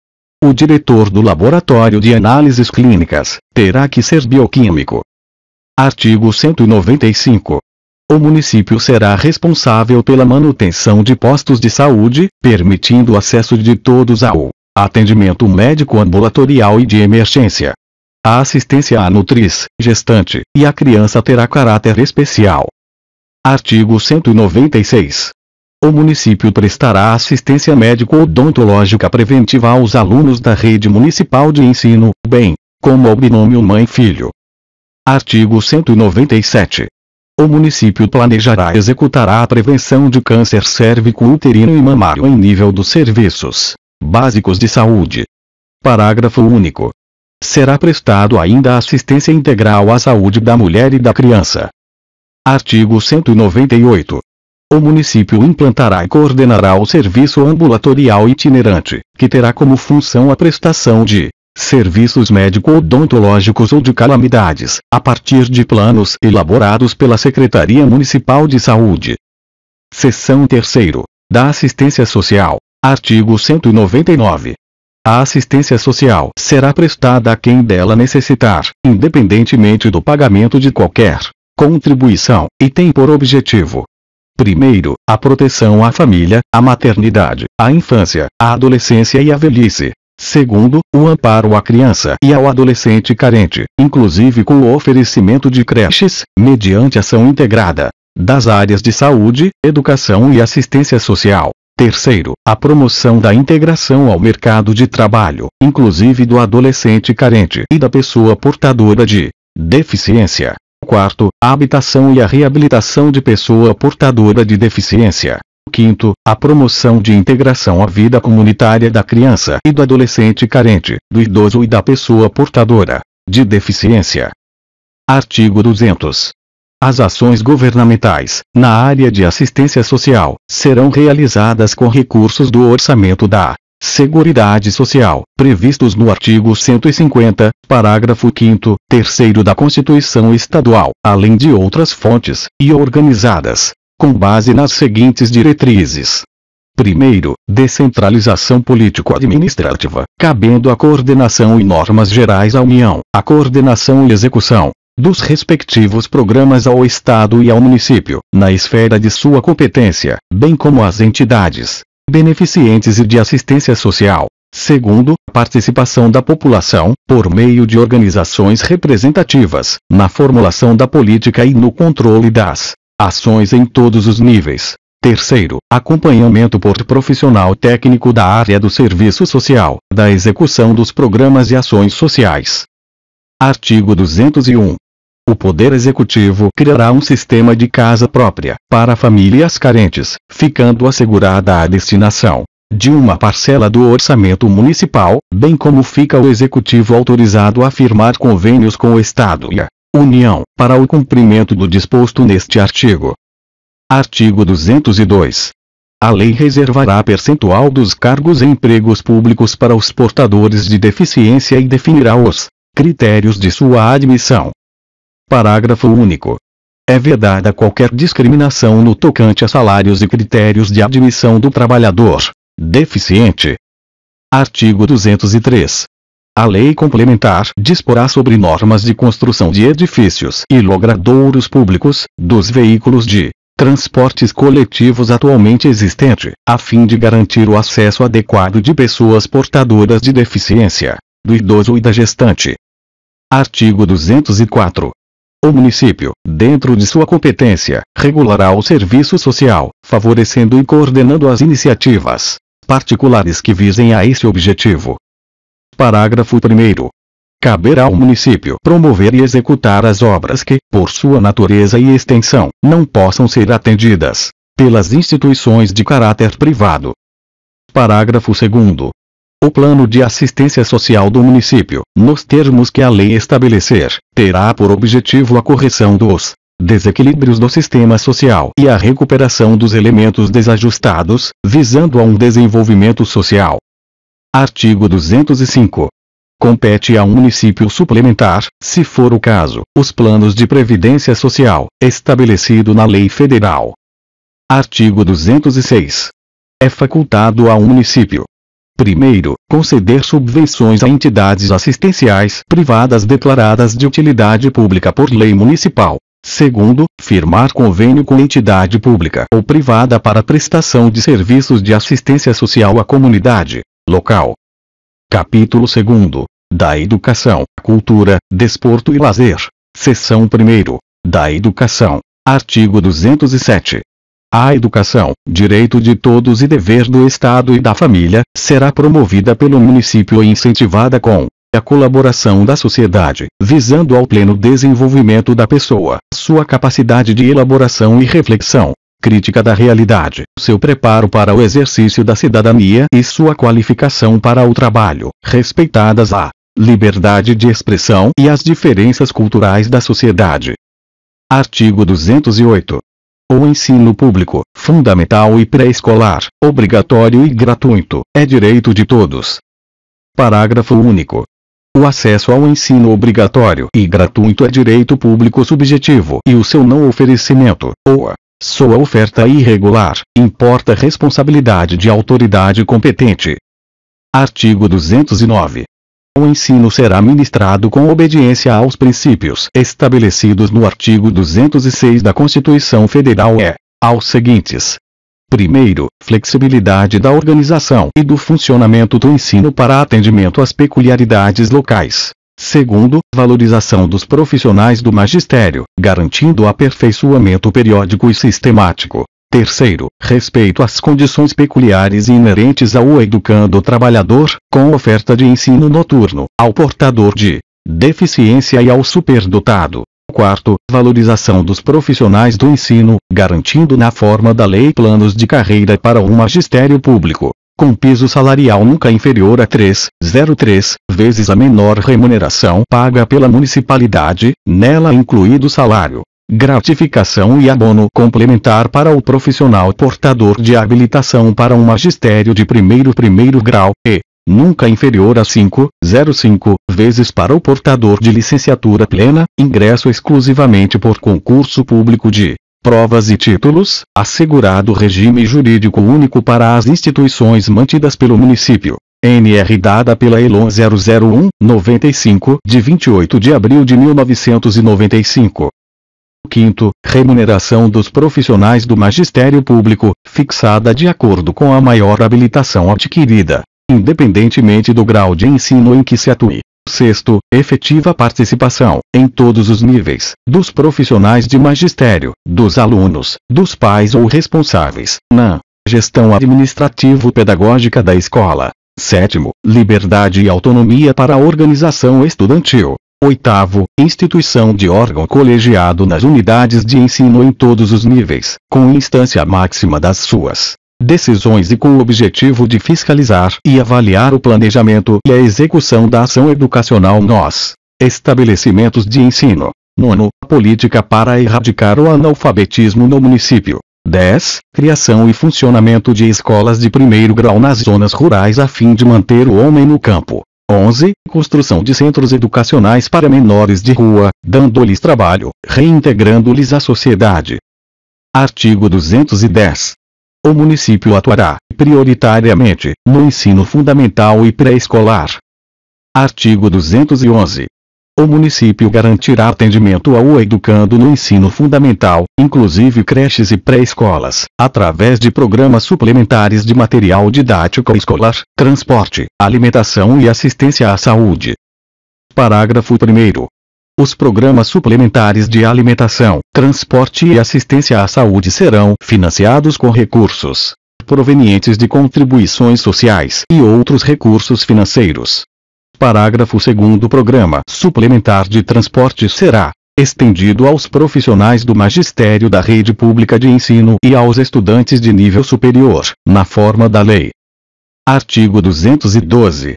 O diretor do laboratório de análises clínicas terá que ser bioquímico. Artigo 195. O município será responsável pela manutenção de postos de saúde, permitindo o acesso de todos ao atendimento médico ambulatorial e de emergência. A assistência à nutriz, gestante, e à criança terá caráter especial. Artigo 196. O município prestará assistência médico-odontológica preventiva aos alunos da rede municipal de ensino, bem como ao binômio mãe-filho. Artigo 197. O município planejará e executará a prevenção de câncer cérvico-uterino e mamário em nível dos serviços básicos de saúde. Parágrafo único. Será prestado ainda assistência integral à saúde da mulher e da criança. Artigo 198. O município implantará e coordenará o serviço ambulatorial itinerante, que terá como função a prestação de serviços médico-odontológicos ou de calamidades, a partir de planos elaborados pela Secretaria Municipal de Saúde. Seção 3ª. Da Assistência Social. Artigo 199. A assistência social será prestada a quem dela necessitar, independentemente do pagamento de qualquer contribuição, e tem por objetivo: primeiro, a proteção à família, à maternidade, à infância, à adolescência e à velhice. Segundo, o amparo à criança e ao adolescente carente, inclusive com o oferecimento de creches, mediante ação integrada das áreas de saúde, educação e assistência social. Terceiro, a promoção da integração ao mercado de trabalho, inclusive do adolescente carente e da pessoa portadora de deficiência. Quarto, a habitação e a reabilitação de pessoa portadora de deficiência. Quinto, a promoção de integração à vida comunitária da criança e do adolescente carente, do idoso e da pessoa portadora de deficiência. Artigo 200. As ações governamentais, na área de assistência social, serão realizadas com recursos do orçamento da Seguridade Social, previstos no artigo 150, parágrafo 5º, 3º da Constituição Estadual, além de outras fontes, e organizadas com base nas seguintes diretrizes. Primeiro, descentralização político-administrativa, cabendo a coordenação e normas gerais à União, a coordenação e execução dos respectivos programas ao Estado e ao município, na esfera de sua competência, bem como às entidades beneficentes e de assistência social. Segundo, participação da população, por meio de organizações representativas, na formulação da política e no controle das ações em todos os níveis. Terceiro, acompanhamento por profissional técnico da área do serviço social, da execução dos programas e ações sociais. Artigo 201. O Poder Executivo criará um sistema de casa própria para famílias carentes, ficando assegurada a destinação de uma parcela do orçamento municipal, bem como fica o Executivo autorizado a firmar convênios com o Estado e a União, para o cumprimento do disposto neste artigo. Artigo 202. A lei reservará percentual dos cargos e empregos públicos para os portadores de deficiência e definirá os critérios de sua admissão. Parágrafo único. É vedada qualquer discriminação no tocante a salários e critérios de admissão do trabalhador deficiente. Artigo 203. A lei complementar disporá sobre normas de construção de edifícios e logradouros públicos, dos veículos de transportes coletivos atualmente existente, a fim de garantir o acesso adequado de pessoas portadoras de deficiência, do idoso e da gestante. Artigo 204. O município, dentro de sua competência, regulará o serviço social, favorecendo e coordenando as iniciativas particulares que visem a esse objetivo. Parágrafo 1º. Caberá ao município promover e executar as obras que, por sua natureza e extensão, não possam ser atendidas pelas instituições de caráter privado. Parágrafo 2º. O plano de assistência social do município, nos termos que a lei estabelecer, terá por objetivo a correção dos desequilíbrios do sistema social e a recuperação dos elementos desajustados, visando a um desenvolvimento social. Artigo 205. Compete a um município suplementar, se for o caso, os planos de previdência social, estabelecido na lei federal. Artigo 206. É facultado a um município Primeiro, conceder subvenções a entidades assistenciais privadas declaradas de utilidade pública por lei municipal. Segundo, firmar convênio com entidade pública ou privada para prestação de serviços de assistência social à comunidade local. Capítulo 2. Da Educação, Cultura, Desporto e Lazer. Seção 1. Da Educação. Artigo 207. A educação, direito de todos e dever do Estado e da família, será promovida pelo município e incentivada com a colaboração da sociedade, visando ao pleno desenvolvimento da pessoa, sua capacidade de elaboração e reflexão crítica da realidade, seu preparo para o exercício da cidadania e sua qualificação para o trabalho, respeitadas a liberdade de expressão e as diferenças culturais da sociedade. Artigo 208. O ensino público, fundamental e pré-escolar, obrigatório e gratuito, é direito de todos. Parágrafo único. O acesso ao ensino obrigatório e gratuito é direito público subjetivo e o seu não oferecimento, ou sua oferta irregular, importa responsabilidade de autoridade competente. Artigo 209. O ensino será ministrado com obediência aos princípios estabelecidos no artigo 206 da Constituição Federal e aos seguintes. Primeiro, flexibilidade da organização e do funcionamento do ensino para atendimento às peculiaridades locais. Segundo, valorização dos profissionais do magistério, garantindo o aperfeiçoamento periódico e sistemático. Terceiro, respeito às condições peculiares e inerentes ao educando trabalhador, com oferta de ensino noturno, ao portador de deficiência e ao superdotado. Quarto, valorização dos profissionais do ensino, garantindo na forma da lei planos de carreira para o magistério público, com piso salarial nunca inferior a 3,03 vezes a menor remuneração paga pela municipalidade, nela incluído salário, gratificação e abono complementar para o profissional portador de habilitação para um magistério de primeiro grau, e nunca inferior a 5,05 vezes para o portador de licenciatura plena, ingresso exclusivamente por concurso público de provas e títulos, assegurado regime jurídico único para as instituições mantidas pelo município. NR dada pela ELON 001/95 de 28 de abril de 1995. Quinto, remuneração dos profissionais do magistério público, fixada de acordo com a maior habilitação adquirida, independentemente do grau de ensino em que se atue. Sexto, efetiva participação, em todos os níveis, dos profissionais de magistério, dos alunos, dos pais ou responsáveis, na gestão administrativo-pedagógica da escola. Sétimo, liberdade e autonomia para a organização estudantil. Oitavo, instituição de órgão colegiado nas unidades de ensino em todos os níveis, com instância máxima das suas decisões e com o objetivo de fiscalizar e avaliar o planejamento e a execução da ação educacional nos estabelecimentos de ensino. Nono, política para erradicar o analfabetismo no município. 10. Criação e funcionamento de escolas de primeiro grau nas zonas rurais a fim de manter o homem no campo. 11. Construção de centros educacionais para menores de rua, dando-lhes trabalho, reintegrando-lhes à sociedade. Artigo 210. O município atuará, prioritariamente, no ensino fundamental e pré-escolar. Artigo 211. O município garantirá atendimento ao educando no ensino fundamental, inclusive creches e pré-escolas, através de programas suplementares de material didático escolar, transporte, alimentação e assistência à saúde. Parágrafo 1º. Os programas suplementares de alimentação, transporte e assistência à saúde serão financiados com recursos provenientes de contribuições sociais e outros recursos financeiros. Parágrafo 2º. O programa suplementar de transporte será estendido aos profissionais do magistério da rede pública de ensino e aos estudantes de nível superior, na forma da lei. Artigo 212.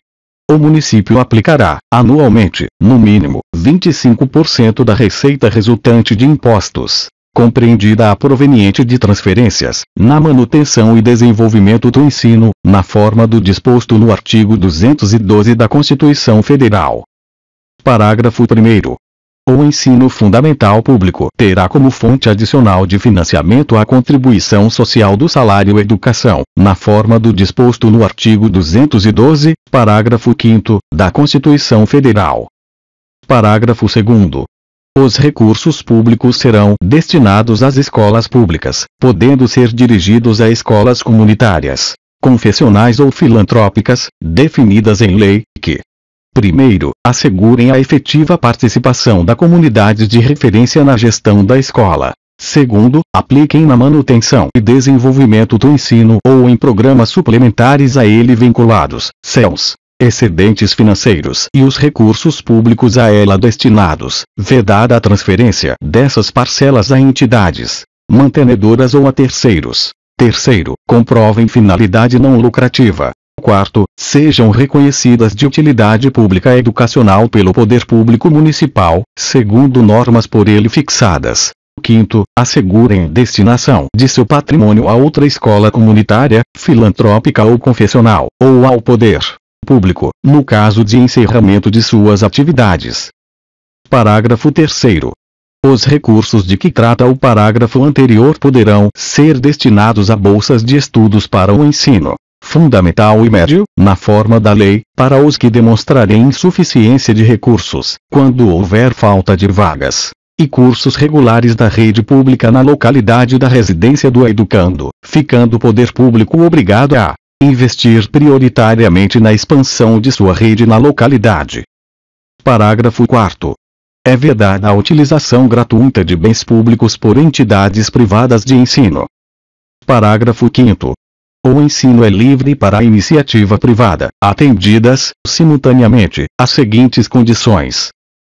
O município aplicará, anualmente, no mínimo, 25% da receita resultante de impostos, compreendida a proveniente de transferências, na manutenção e desenvolvimento do ensino, na forma do disposto no artigo 212 da Constituição Federal. Parágrafo 1º. O ensino fundamental público terá como fonte adicional de financiamento a contribuição social do salário educação, na forma do disposto no artigo 212, parágrafo 5º, da Constituição Federal. Parágrafo 2º. Os recursos públicos serão destinados às escolas públicas, podendo ser dirigidos a escolas comunitárias, confessionais ou filantrópicas, definidas em lei, que: primeiro, assegurem a efetiva participação da comunidade de referência na gestão da escola. Segundo, apliquem na manutenção e desenvolvimento do ensino ou em programas suplementares a ele vinculados, CELS, excedentes financeiros e os recursos públicos a ela destinados, vedada a transferência dessas parcelas a entidades mantenedoras ou a terceiros. Terceiro, comprovem finalidade não lucrativa. Quarto, sejam reconhecidas de utilidade pública educacional pelo poder público municipal, segundo normas por ele fixadas. Quinto, assegurem destinação de seu patrimônio a outra escola comunitária, filantrópica ou confessional, ou ao poder público, no caso de encerramento de suas atividades. Parágrafo 3º. Os recursos de que trata o parágrafo anterior poderão ser destinados a bolsas de estudos para o ensino fundamental e médio, na forma da lei, para os que demonstrarem insuficiência de recursos, quando houver falta de vagas, e cursos regulares da rede pública na localidade da residência do educando, ficando o poder público obrigado a investir prioritariamente na expansão de sua rede na localidade. Parágrafo 4º. É vedada a utilização gratuita de bens públicos por entidades privadas de ensino. Parágrafo 5º. O ensino é livre para a iniciativa privada, atendidas, simultaneamente, as seguintes condições.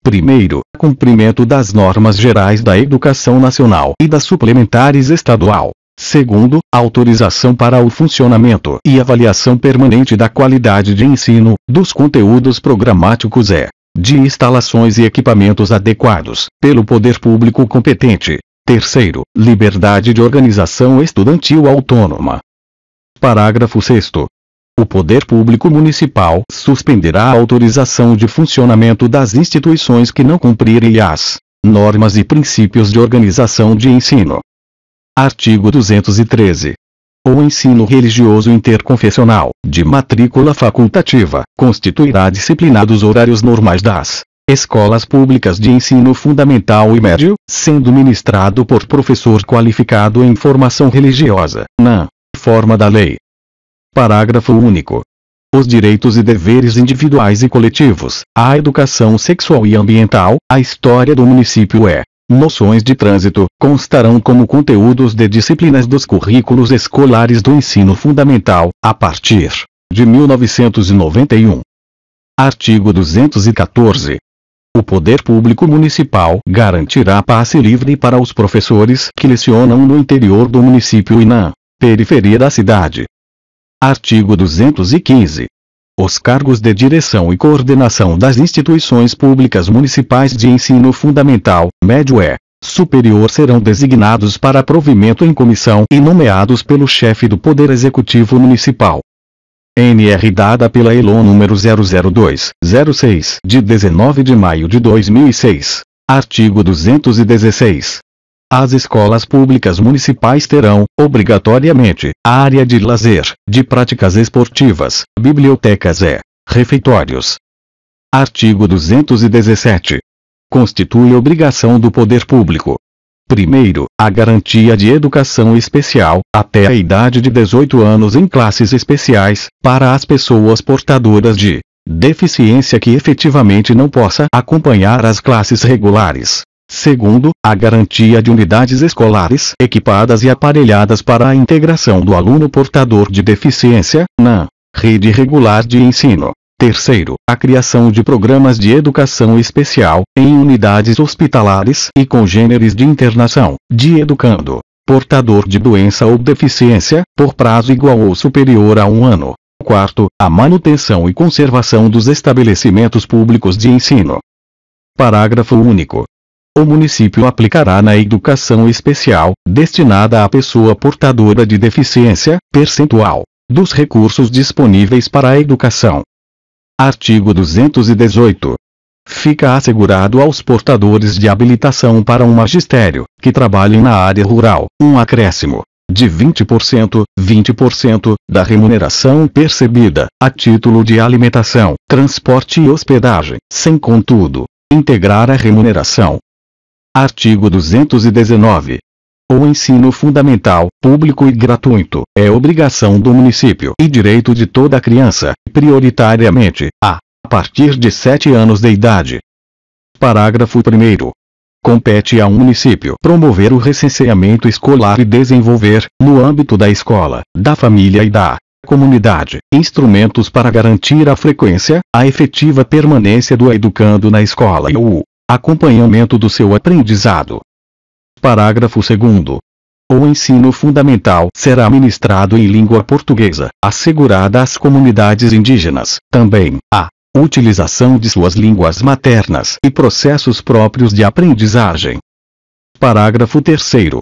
Primeiro, cumprimento das normas gerais da educação nacional e das suplementares estadual. Segundo, autorização para o funcionamento e avaliação permanente da qualidade de ensino, dos conteúdos programáticos e de instalações e equipamentos adequados, pelo poder público competente. Terceiro, liberdade de organização estudantil autônoma. Parágrafo 6º. O poder público municipal suspenderá a autorização de funcionamento das instituições que não cumprirem as normas e princípios de organização de ensino. Artigo 213. O ensino religioso interconfessional, de matrícula facultativa, constituirá disciplinados horários normais das escolas públicas de ensino fundamental e médio, sendo ministrado por professor qualificado em formação religiosa, na forma da lei. Parágrafo único. Os direitos e deveres individuais e coletivos, a educação sexual e ambiental, a história do município e noções de trânsito, constarão como conteúdos de disciplinas dos currículos escolares do ensino fundamental, a partir de 1991. Artigo 214. O poder público municipal garantirá passe livre para os professores que lecionam no interior do município e na periferia da cidade. Artigo 215. Os cargos de direção e coordenação das instituições públicas municipais de ensino fundamental, médio e superior serão designados para provimento em comissão e nomeados pelo chefe do Poder Executivo Municipal. NR dada pela ELON número 002-06 de 19 de maio de 2006. Artigo 216. As escolas públicas municipais terão, obrigatoriamente, área de lazer, de práticas esportivas, bibliotecas e refeitórios. Artigo 217. Constitui obrigação do poder público. Primeiro, a garantia de educação especial, até a idade de 18 anos em classes especiais, para as pessoas portadoras de deficiência que efetivamente não possa acompanhar as classes regulares. Segundo, a garantia de unidades escolares equipadas e aparelhadas para a integração do aluno portador de deficiência, na rede regular de ensino. Terceiro, a criação de programas de educação especial, em unidades hospitalares e congêneres de internação, de educando portador de doença ou deficiência, por prazo igual ou superior a 1 ano. Quarto, a manutenção e conservação dos estabelecimentos públicos de ensino. Parágrafo único. O município aplicará na educação especial, destinada à pessoa portadora de deficiência, percentual dos recursos disponíveis para a educação. Artigo 218. Fica assegurado aos portadores de habilitação para um magistério, que trabalhem na área rural, um acréscimo de 20% da remuneração percebida, a título de alimentação, transporte e hospedagem, sem contudo, integrar a remuneração. Artigo 219. O ensino fundamental, público e gratuito, é obrigação do município e direito de toda criança, prioritariamente, a partir de 7 anos de idade. Parágrafo 1º. Compete a um município promover o recenseamento escolar e desenvolver, no âmbito da escola, da família e da comunidade, instrumentos para garantir a frequência, a efetiva permanência do educando na escola e o acompanhamento do seu aprendizado. Parágrafo 2º. O ensino fundamental será ministrado em língua portuguesa, assegurada às comunidades indígenas, também, a utilização de suas línguas maternas e processos próprios de aprendizagem. Parágrafo 3º.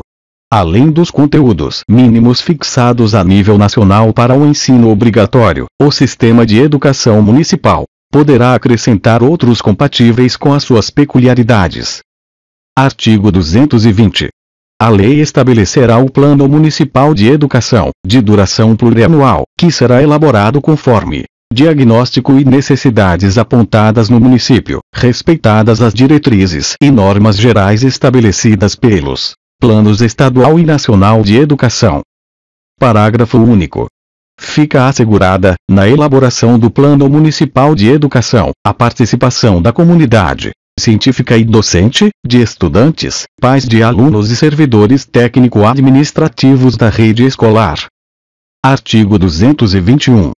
Além dos conteúdos mínimos fixados a nível nacional para o ensino obrigatório, o sistema de educação municipal poderá acrescentar outros compatíveis com as suas peculiaridades. Artigo 220. A lei estabelecerá o Plano Municipal de Educação, de duração plurianual, que será elaborado conforme diagnóstico e necessidades apontadas no município, respeitadas as diretrizes e normas gerais estabelecidas pelos Planos Estadual e Nacional de Educação. Parágrafo único. Fica assegurada, na elaboração do Plano Municipal de Educação, a participação da comunidade científica e docente, de estudantes, pais de alunos e servidores técnico-administrativos da rede escolar. Artigo 221.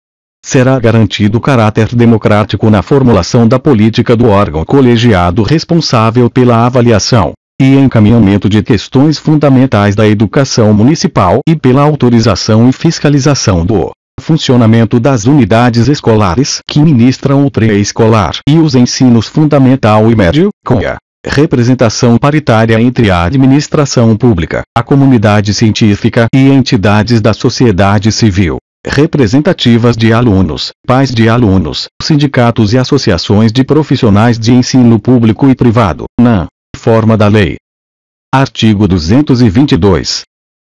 Será garantido caráter democrático na formulação da política do órgão colegiado responsável pela avaliação e encaminhamento de questões fundamentais da educação municipal e pela autorização e fiscalização do funcionamento das unidades escolares que ministram o pré-escolar e os ensinos fundamental e médio, com a representação paritária entre a administração pública, a comunidade científica e entidades da sociedade civil, representativas de alunos, pais de alunos, sindicatos e associações de profissionais de ensino público e privado, na forma da lei. Artigo 222.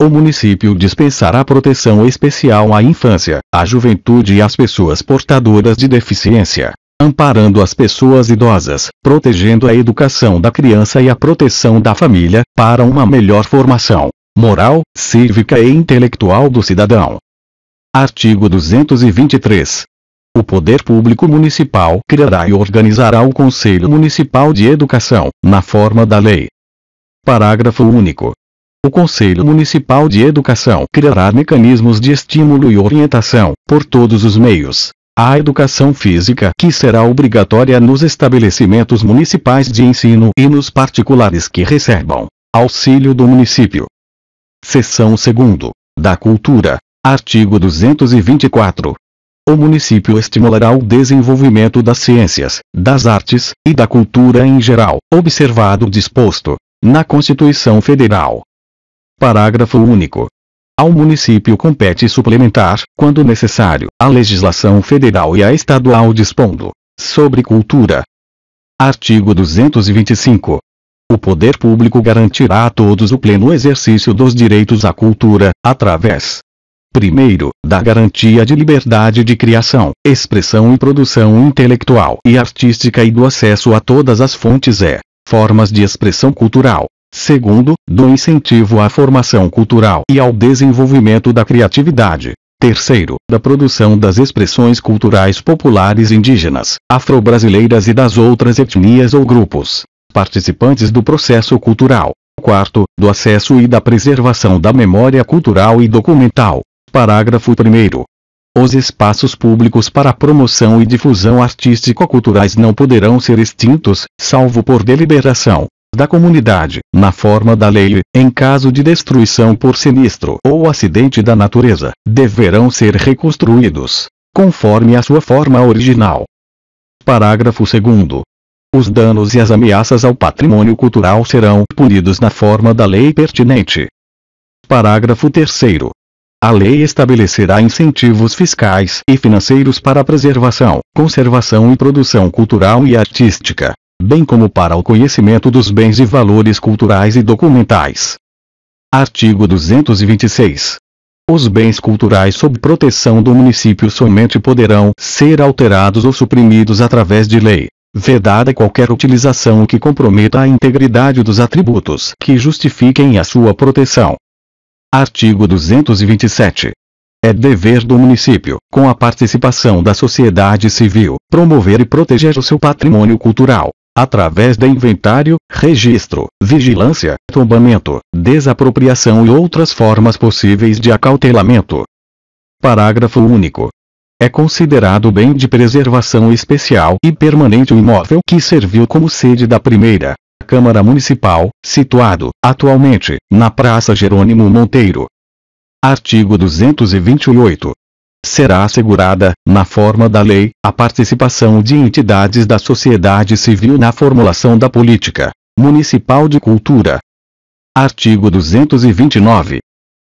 O município dispensará proteção especial à infância, à juventude e às pessoas portadoras de deficiência, amparando as pessoas idosas, protegendo a educação da criança e a proteção da família, para uma melhor formação moral, cívica e intelectual do cidadão. Artigo 223. O Poder Público Municipal criará e organizará o Conselho Municipal de Educação, na forma da lei. Parágrafo único. O Conselho Municipal de Educação criará mecanismos de estímulo e orientação, por todos os meios, à educação física que será obrigatória nos estabelecimentos municipais de ensino e nos particulares que recebam auxílio do município. Seção 2ª. Da Cultura. Artigo 224. O município estimulará o desenvolvimento das ciências, das artes, e da cultura em geral, observado o disposto na Constituição Federal. Parágrafo único. Ao município compete suplementar, quando necessário, a legislação federal e a estadual dispondo sobre cultura. Artigo 225. O poder público garantirá a todos o pleno exercício dos direitos à cultura, através: primeiro, da garantia de liberdade de criação, expressão e produção intelectual e artística e do acesso a todas as fontes e formas de expressão cultural. Segundo, do incentivo à formação cultural e ao desenvolvimento da criatividade. Terceiro, da produção das expressões culturais populares indígenas, afro-brasileiras e das outras etnias ou grupos participantes do processo cultural. Quarto, do acesso e da preservação da memória cultural e documental. Parágrafo 1º. Os espaços públicos para promoção e difusão artístico-culturais não poderão ser extintos, salvo por deliberação da comunidade, na forma da lei, em caso de destruição por sinistro ou acidente da natureza, deverão ser reconstruídos, conforme a sua forma original. Parágrafo 2º. Os danos e as ameaças ao patrimônio cultural serão punidos na forma da lei pertinente. Parágrafo 3º. A lei estabelecerá incentivos fiscais e financeiros para a preservação, conservação e produção cultural e artística, bem como para o conhecimento dos bens e valores culturais e documentais. Artigo 226. Os bens culturais sob proteção do município somente poderão ser alterados ou suprimidos através de lei, vedada qualquer utilização que comprometa a integridade dos atributos que justifiquem a sua proteção. Artigo 227. É dever do município, com a participação da sociedade civil, promover e proteger o seu patrimônio cultural, através de inventário, registro, vigilância, tombamento, desapropriação e outras formas possíveis de acautelamento. Parágrafo único. É considerado bem de preservação especial e permanente o imóvel que serviu como sede da primeira Câmara Municipal, situado, atualmente, na Praça Jerônimo Monteiro. Artigo 228. Será assegurada, na forma da lei, a participação de entidades da sociedade civil na formulação da política municipal de cultura. Artigo 229.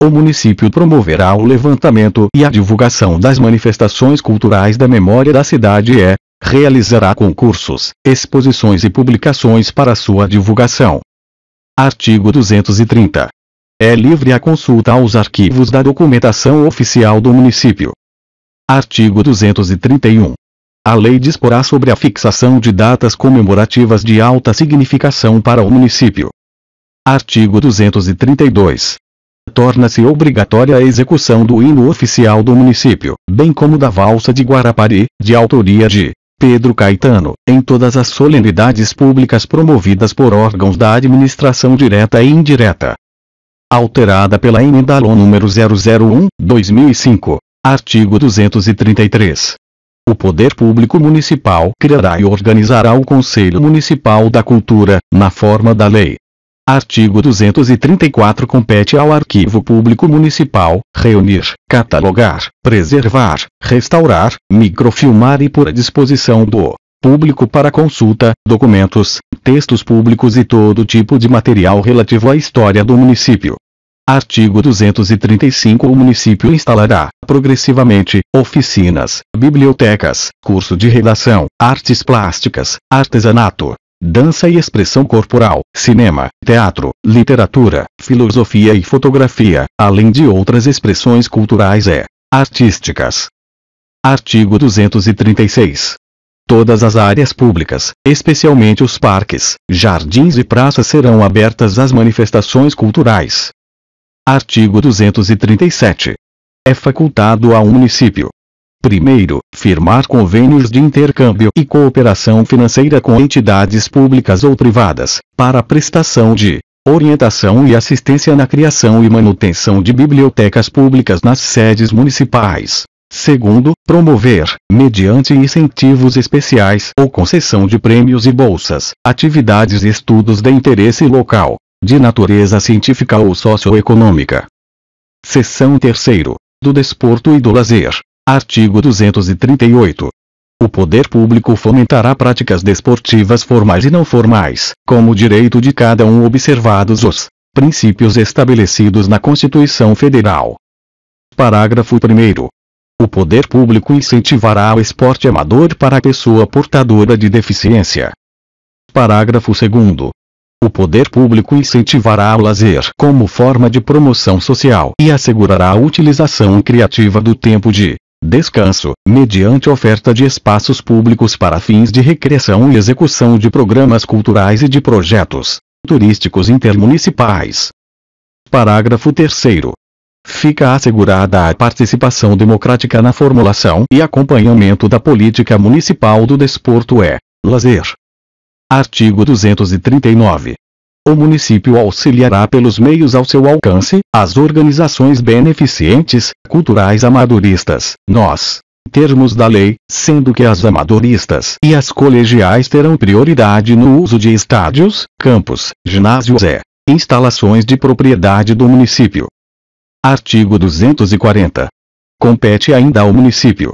O município promoverá o levantamento e a divulgação das manifestações culturais da memória da cidade e realizará concursos, exposições e publicações para sua divulgação. Artigo 230. É livre a consulta aos arquivos da documentação oficial do município. Artigo 231. A lei disporá sobre a fixação de datas comemorativas de alta significação para o município. Artigo 232. Torna-se obrigatória a execução do hino oficial do município, bem como da valsa de Guarapari, de autoria de Pedro Caetano, em todas as solenidades públicas promovidas por órgãos da administração direta e indireta. Alterada pela Emenda LO nº 001/2005, artigo 233. O Poder Público Municipal criará e organizará o Conselho Municipal da Cultura, na forma da lei. Artigo 234. Compete ao Arquivo Público Municipal reunir, catalogar, preservar, restaurar, microfilmar e pôr à disposição do público para consulta, documentos, textos públicos e todo tipo de material relativo à história do município. Artigo 235. O município instalará, progressivamente, oficinas, bibliotecas, curso de redação, artes plásticas, artesanato, dança e expressão corporal, cinema, teatro, literatura, filosofia e fotografia, além de outras expressões culturais e artísticas. Artigo 236. Todas as áreas públicas, especialmente os parques, jardins e praças serão abertas às manifestações culturais. Artigo 237. É facultado ao município: primeiro, firmar convênios de intercâmbio e cooperação financeira com entidades públicas ou privadas, para a prestação de orientação e assistência na criação e manutenção de bibliotecas públicas nas sedes municipais. Segundo, promover, mediante incentivos especiais ou concessão de prêmios e bolsas, atividades e estudos de interesse local, de natureza científica ou socioeconômica. Seção 3ª. Do desporto e do lazer. Artigo 238. O poder público fomentará práticas desportivas formais e não formais, como direito de cada um observados os princípios estabelecidos na Constituição Federal. Parágrafo 1º. O poder público incentivará o esporte amador para a pessoa portadora de deficiência. Parágrafo 2º. O poder público incentivará o lazer como forma de promoção social e assegurará a utilização criativa do tempo de descanso, mediante oferta de espaços públicos para fins de recreação e execução de programas culturais e de projetos turísticos intermunicipais. Parágrafo 3º. Fica assegurada a participação democrática na formulação e acompanhamento da política municipal do desporto e lazer. Artigo 239. O município auxiliará pelos meios ao seu alcance, as organizações beneficentes, culturais amadoristas, nos termos da lei, sendo que as amadoristas e as colegiais terão prioridade no uso de estádios, campos, ginásios e instalações de propriedade do município. Artigo 240. Compete ainda ao município: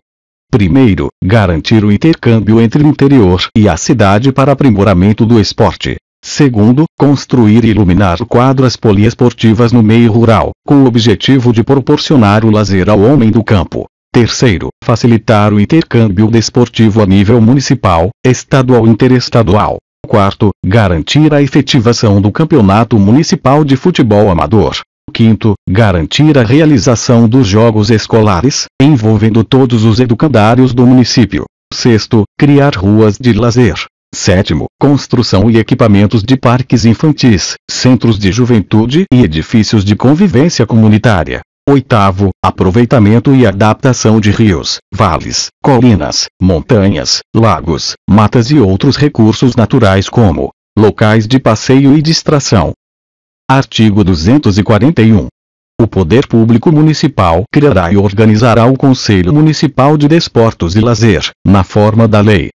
primeiro, garantir o intercâmbio entre o interior e a cidade para aprimoramento do esporte. Segundo, construir e iluminar quadras poliesportivas no meio rural, com o objetivo de proporcionar o lazer ao homem do campo. Terceiro, facilitar o intercâmbio desportivo a nível municipal, estadual e interestadual. Quarto, garantir a efetivação do Campeonato Municipal de Futebol Amador. Quinto, garantir a realização dos jogos escolares, envolvendo todos os educandários do município. Sexto, criar ruas de lazer. Sétimo, construção e equipamentos de parques infantis, centros de juventude e edifícios de convivência comunitária. Oitavo, aproveitamento e adaptação de rios, vales, colinas, montanhas, lagos, matas e outros recursos naturais como locais de passeio e distração. Artigo 241. O Poder Público Municipal criará e organizará o Conselho Municipal de Desportos e Lazer, na forma da lei,